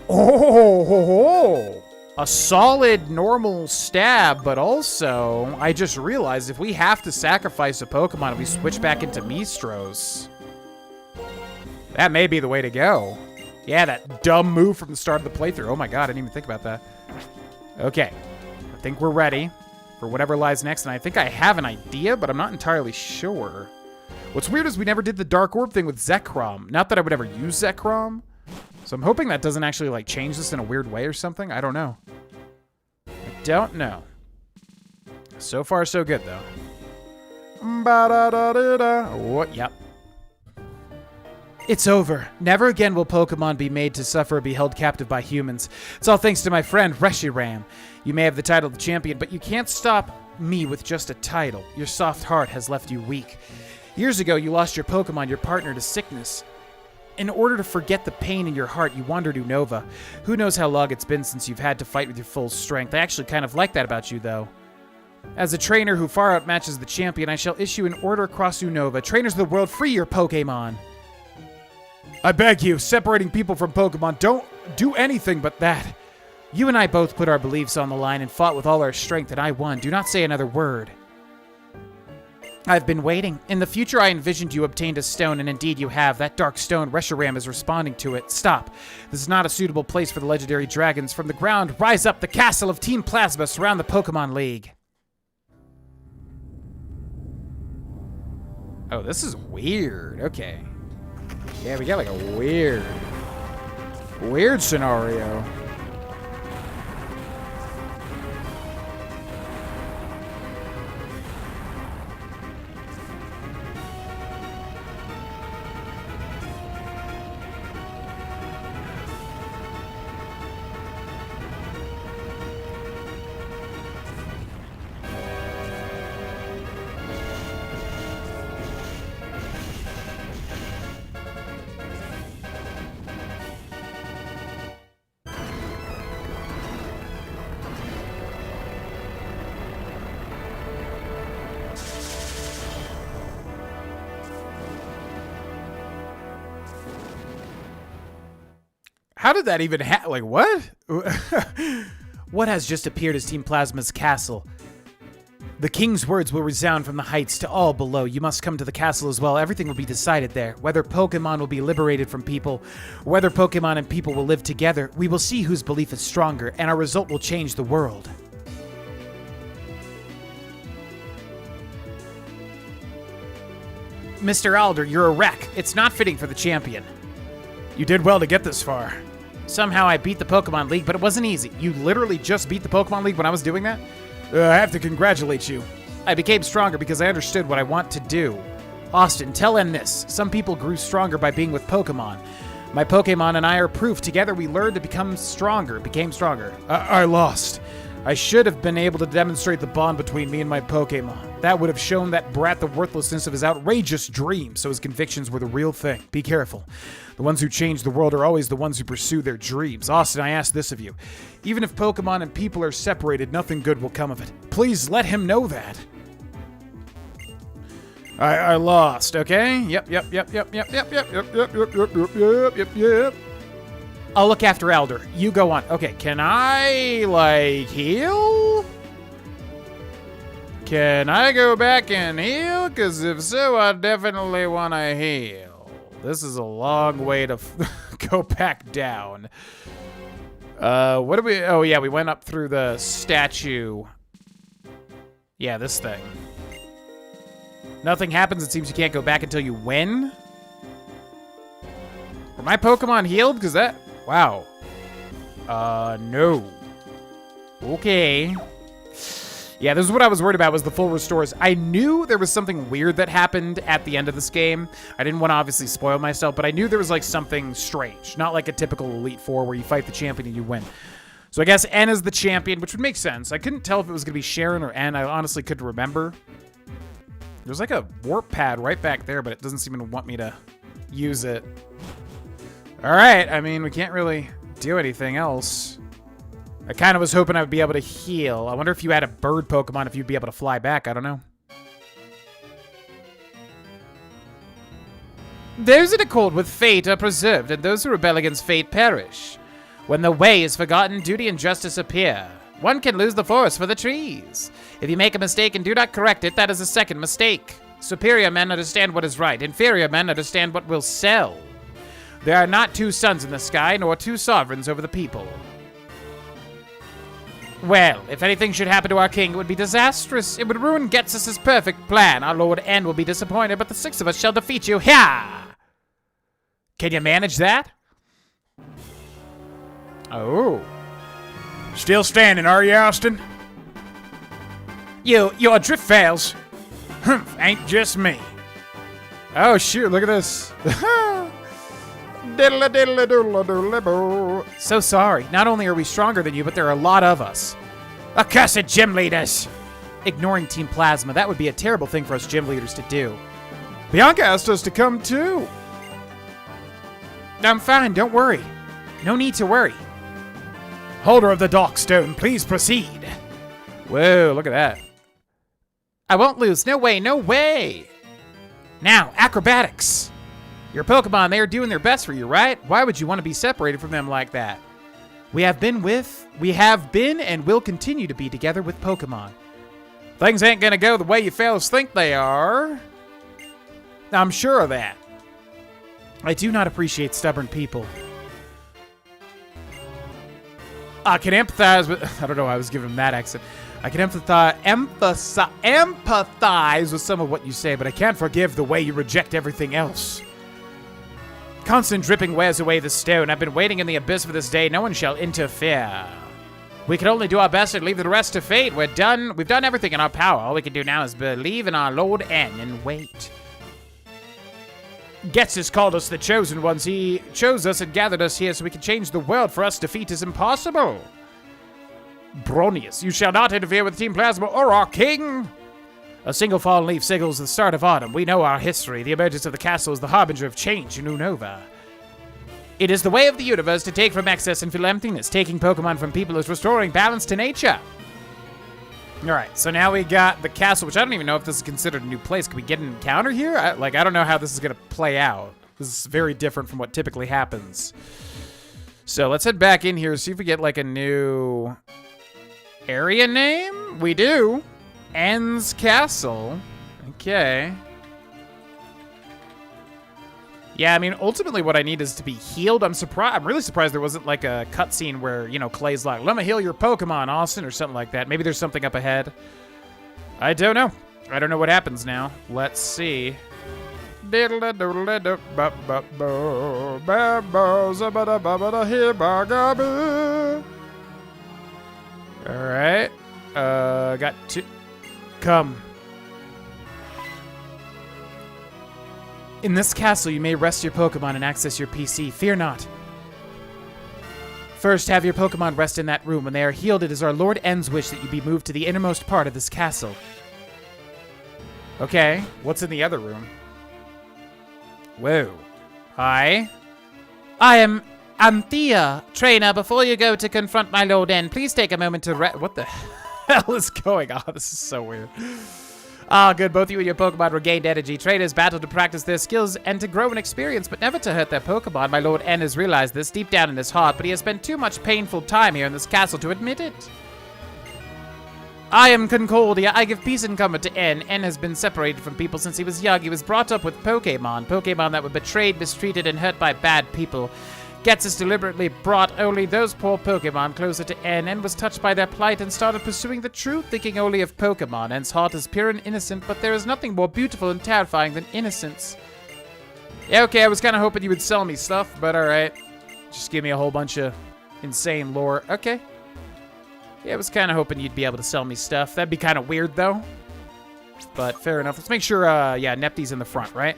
Oh. A solid normal stab, but also, I just realized if we have to sacrifice a Pokemon and we switch back into Mistros, that may be the way to go. Yeah, that dumb move from the start of the playthrough. Oh my god, I didn't even think about that. Okay. I think we're ready for whatever lies next, and I think I have an idea, but I'm not entirely sure. What's weird is we never did the Dark Orb thing with Zekrom. Not that I would ever use Zekrom. So I'm hoping that doesn't actually, like, change this in a weird way or something. I don't know. I don't know. So far, so good, though. What? Yep. It's over. Never again will Pokemon be made to suffer or be held captive by humans. It's all thanks to my friend, Reshiram. You may have the title of champion, but you can't stop me with just a title. Your soft heart has left you weak. Years ago, you lost your Pokemon, your partner, to sickness. In order to forget the pain in your heart, you wandered to Unova. Who knows how long it's been since you've had to fight with your full strength. I actually kind of like that about you, though. As a trainer who far outmatches the champion, I shall issue an order across Unova. Trainers of the world, free your Pokemon. I beg you, separating people from Pokemon, don't do anything but that. You and I both put our beliefs on the line and fought with all our strength, and I won. Do not say another word. I've been waiting. In the future, I envisioned you obtained a stone, and indeed you have. That dark stone, Reshiram is responding to it. Stop. This is not a suitable place for the legendary dragons. From the ground, rise up. The castle of Team Plasma surround the Pokemon League. Oh, this is weird. Okay. Yeah, we got like a weird scenario. How did that even happen? Like, what? What has just appeared as Team Plasma's castle? The king's words will resound from the heights to all below. You must come to the castle as well. Everything will be decided there. Whether Pokemon will be liberated from people, whether Pokemon and people will live together, we will see whose belief is stronger, and our result will change the world. Mr. Alder, you're a wreck. It's not fitting for the champion. You did well to get this far. Somehow I beat the Pokemon League, but it wasn't easy. You literally just beat the Pokemon League when I was doing that? I have to congratulate you. I became stronger because I understood what I want to do. Austin, tell N this. Some people grew stronger by being with Pokemon. My Pokemon and I are proof. Together we learned to become stronger, became stronger. I lost. I should have been able to demonstrate the bond between me and my Pokemon. That would have shown that brat the worthlessness of his outrageous dreams, so his convictions were the real thing. Be careful. The ones who change the world are always the ones who pursue their dreams. Austin, I ask this of you. Even if Pokemon and people are separated, nothing good will come of it. Please let him know that. I lost, okay? Yep. I'll look after Elder. You go on. Okay, can I, like, heal? Can I go back and heal? Because if so, I definitely want to heal. This is a long way to go back down. What did we... Oh, yeah, we went up through the statue. Yeah, this thing. Nothing happens. It seems you can't go back until you win. Were my Pokemon healed? Because that... Wow. No. Okay. Yeah, this is what I was worried about, was the full restores. I knew there was something weird that happened at the end of this game. I didn't want to obviously spoil myself, but I knew there was like something strange. Not like a typical Elite Four where you fight the champion and you win. So I guess N is the champion, which would make sense. I couldn't tell if it was going to be Sharon or N. I honestly couldn't remember. There's like a warp pad right back there, but it doesn't seem to want me to use it. All right, I mean, we can't really do anything else. I kind of was hoping I would be able to heal. I wonder if you had a bird Pokemon, if you'd be able to fly back. I don't know. Those that accord with fate are preserved, and those who rebel against fate perish. When the way is forgotten, duty and justice appear. One can lose the forest for the trees. If you make a mistake and do not correct it, that is a second mistake. Superior men understand what is right. Inferior men understand what will sell. There are not two suns in the sky, nor two sovereigns over the people. Well, if anything should happen to our king, it would be disastrous. It would ruin Ghetsis' perfect plan. Our Lord N will be disappointed, but the six of us shall defeat you. Ha! Can you manage that? Oh. Still standing, are you, Austin? Your drift fails. Humph, ain't just me. Oh, shoot, look at this. So sorry. Not only are we stronger than you, but there are a lot of us. Accursed gym leaders. Ignoring Team Plasma, that would be a terrible thing for us gym leaders to do. Bianca asked us to come too. I'm fine, don't worry. No need to worry. Holder of the Darkstone, please proceed. Whoa, look at that. I won't lose. No way, no way. Now, acrobatics. Your Pokemon, they are doing their best for you, right? Why would you want to be separated from them like that? We have been and will continue to be together with Pokemon. Things ain't gonna go the way you fellas think they are. I'm sure of that. I do not appreciate stubborn people. I can empathize with... I don't know why I was giving him that accent. I can empathize with some of what you say, but I can't forgive the way you reject everything else. Constant dripping wears away the stone. I've been waiting in the abyss for this day. No one shall interfere. We can only do our best and leave the rest to fate. We're done. We've done everything in our power. All we can do now is believe in our Lord N and wait. Ghetsis called us the chosen ones. He chose us and gathered us here so we can change the world. For us, defeat is impossible. Bronius, you shall not interfere with Team Plasma or our king. A single fallen leaf signals the start of autumn. We know our history. The emergence of the castle is the harbinger of change in Unova. It is the way of the universe to take from excess and fill emptiness. Taking Pokemon from people is restoring balance to nature. Alright, so now we got the castle, which I don't even know if this is considered a new place. Can we get an encounter here? I don't know how this is going to play out. This is very different from what typically happens. So let's head back in here, see if we get like a new area name. We do. N's Castle. Okay. Yeah, I mean, ultimately what I need is to be healed. I'm really surprised there wasn't like a cutscene where, you know, Clay's like, let me heal your Pokemon, Austin, or something like that. Maybe there's something up ahead. I don't know. I don't know what happens now. Let's see. Alright. Got two. Come. In this castle, you may rest your Pokemon and access your PC. Fear not. First, have your Pokemon rest in that room. When they are healed, it is our Lord N's wish that you be moved to the innermost part of this castle. Okay, what's in the other room? Whoa. Hi. I am Anthea. Trainer, before you go to confront my Lord N, please take a moment to What the hell is going on? This is so weird. Ah, good. Both you and your Pokemon regained energy. Trainers battle to practice their skills and to grow in experience, but never to hurt their Pokemon. My Lord N has realized this deep down in his heart, but he has spent too much painful time here in this castle to admit it. I am Concordia. I give peace and comfort to N. N has been separated from people since he was young. He was brought up with Pokemon. Pokemon that were betrayed, mistreated, and hurt by bad people. Getsus deliberately brought only those poor Pokemon closer to N. N was touched by their plight and started pursuing the truth, thinking only of Pokemon. N's heart is pure and innocent, but there is nothing more beautiful and terrifying than innocence. Yeah, okay, I was kind of hoping you would sell me stuff, but alright. Just give me a whole bunch of insane lore. Okay. Yeah, I was kind of hoping you'd be able to sell me stuff. That'd be kind of weird, though. But fair enough. Let's make sure, yeah, Nepty's in the front, right?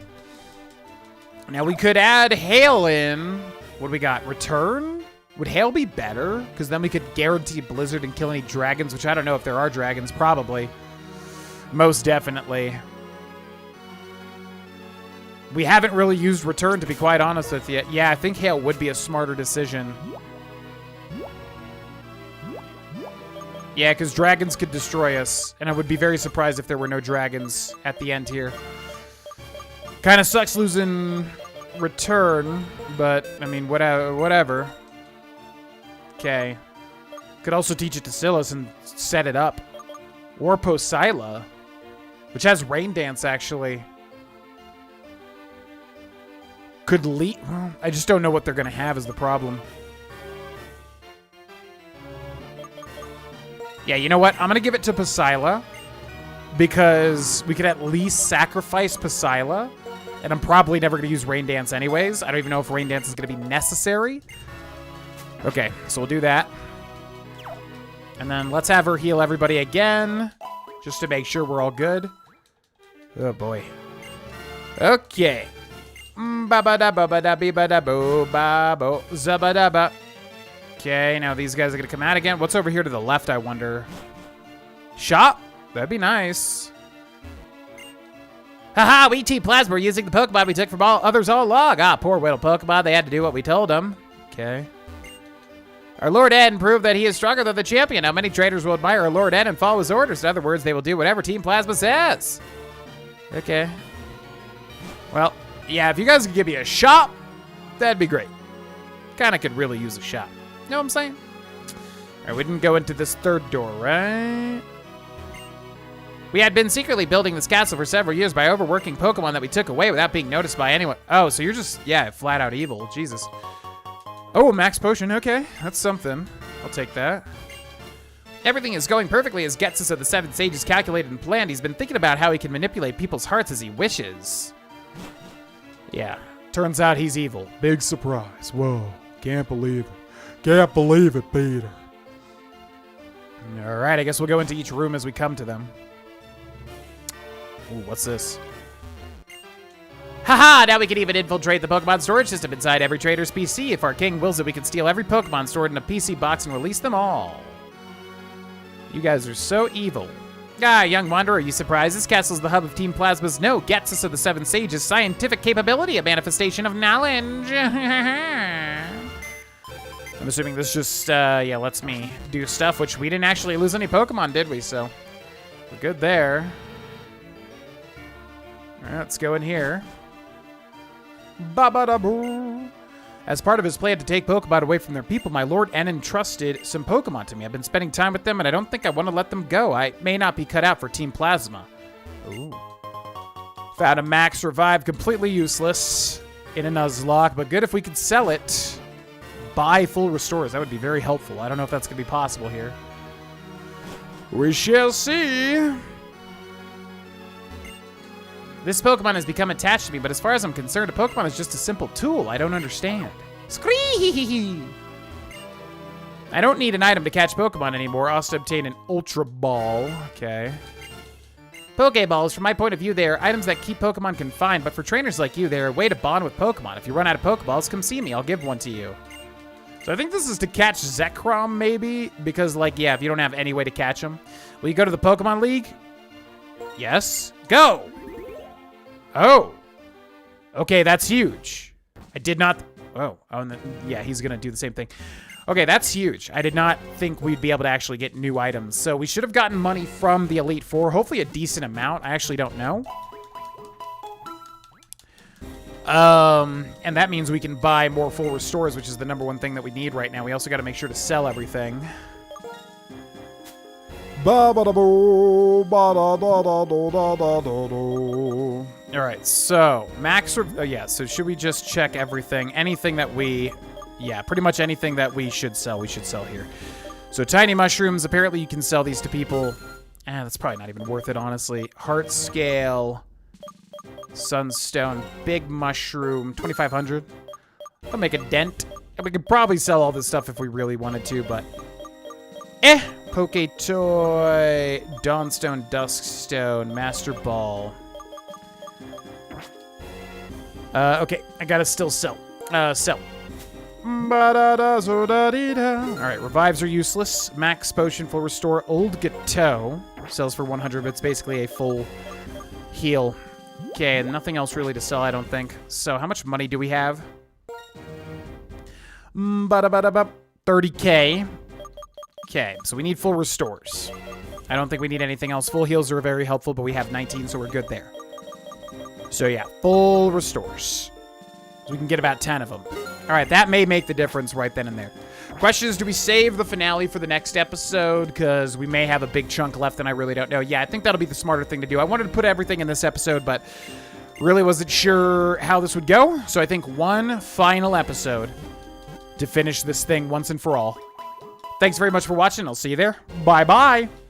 Now, we could add Hail in. What do we got? Return? Would Hail be better? Because then we could guarantee Blizzard and kill any dragons, which I don't know if there are dragons. Probably. Most definitely. We haven't really used Return, to be quite honest with you. Yeah, I think Hail would be a smarter decision. Yeah, because dragons could destroy us, and I would be very surprised if there were no dragons at the end here. Kind of sucks losing Return, but, I mean, whatever. Okay. Could also teach it to Silas and set it up. Or Posila, which has Rain Dance, actually. Could lead... Well, I just don't know what they're going to have is the problem. Yeah, you know what? I'm going to give it to Posila because we could at least sacrifice Posila, and I'm probably never going to use Rain Dance anyways. I don't even know if Rain Dance is going to be necessary. Okay, so we'll do that. And then let's have her heal everybody again, just to make sure we're all good. Oh, boy. Okay. Ba-ba-da-ba-ba-da-bee-ba-da-boo-ba-bo. Zabba-da-ba. Okay, now these guys are going to come out again. What's over here to the left, I wonder? Shop? That'd be nice. Haha, we Team Plasma were using the Pokemon we took from others all along. Ah, poor little Pokemon. They had to do what we told them. Okay. Our Lord N proved that he is stronger than the champion. Now, many trainers will admire our Lord N and follow his orders. In other words, they will do whatever Team Plasma says. Okay. Well, yeah, if you guys could give me a shop, that'd be great. Kind of could really use a shop. Know what I'm saying? All right, we didn't go into this third door, right? We had been secretly building this castle for several years by overworking Pokemon that we took away without being noticed by anyone. Oh, so you're just, yeah, flat out evil. Jesus. Oh, max potion. Okay, that's something. I'll take that. Everything is going perfectly as Getsus of the Seven Sages calculated and planned. He's been thinking about how he can manipulate people's hearts as he wishes. Yeah, turns out he's evil. Big surprise. Whoa, can't believe it. Can't believe it, Peter. All right, I guess we'll go into each room as we come to them. Ooh, what's this? Haha, now we can even infiltrate the Pokemon storage system inside every trader's PC. If our king wills it, we can steal every Pokemon stored in a PC box and release them all. You guys are so evil. Ah, young wanderer, are you surprised? This castle is the hub of Team Plasma's Getsus of the Seven Sages scientific capability, a manifestation of knowledge. I'm assuming this just, yeah, lets me do stuff, which we didn't actually lose any Pokemon, did we? So, we're good there. All right, let's go in here. Ba-ba-da-boo. As part of his plan to take Pokemon away from their people, my Lord N entrusted some Pokemon to me. I've been spending time with them, and I don't think I want to let them go. I may not be cut out for Team Plasma. Ooh. Found a Max Revive, completely useless in a Nuzlocke, but good if we could sell it. Buy full restores. That would be very helpful. I don't know if that's going to be possible here. We shall see. This Pokemon has become attached to me, but as far as I'm concerned, a Pokemon is just a simple tool. I don't understand. Scree! I don't need an item to catch Pokemon anymore. I'll also obtain an Ultra Ball. Okay. Pokeballs, from my point of view, they are items that keep Pokemon confined, but for trainers like you, they're a way to bond with Pokemon. If you run out of Pokeballs, come see me. I'll give one to you. So I think this is to catch Zekrom, maybe? Because, like, yeah, if you don't have any way to catch him. Will you go to the Pokemon League? Yes. Go! Oh. Okay, that's huge. I did not... yeah, he's going to do the same thing. Okay, that's huge. I did not think we'd be able to actually get new items. So we should have gotten money from the Elite Four. Hopefully a decent amount. I actually don't know. And that means we can buy more full restores, which is the number one thing that we need right now. We also got to make sure to sell everything. Alright, so max... so should we just check everything? Anything that we... Yeah, pretty much anything that we should sell here. So tiny mushrooms, apparently you can sell these to people. That's probably not even worth it, honestly. Heart scale, sunstone, big mushroom, 2,500. I'll make a dent. And we could probably sell all this stuff if we really wanted to, but... Poke toy, Dawnstone, Duskstone, Master Ball. Okay, I gotta still sell. Sell. Alright, revives are useless. Max potion, full restore. Old Gateau sells for 100, but it's basically a full heal. Okay, nothing else really to sell, I don't think. So, how much money do we have? 30k. Okay, so we need full restores. I don't think we need anything else. Full heals are very helpful, but we have 19, so we're good there. So yeah, full restores. So we can get about 10 of them. All right, that may make the difference right then and there. Question is, do we save the finale for the next episode? Because we may have a big chunk left, and I really don't know. Yeah, I think that'll be the smarter thing to do. I wanted to put everything in this episode, but really wasn't sure how this would go. So I think one final episode to finish this thing once and for all. Thanks very much for watching. I'll see you there. Bye-bye.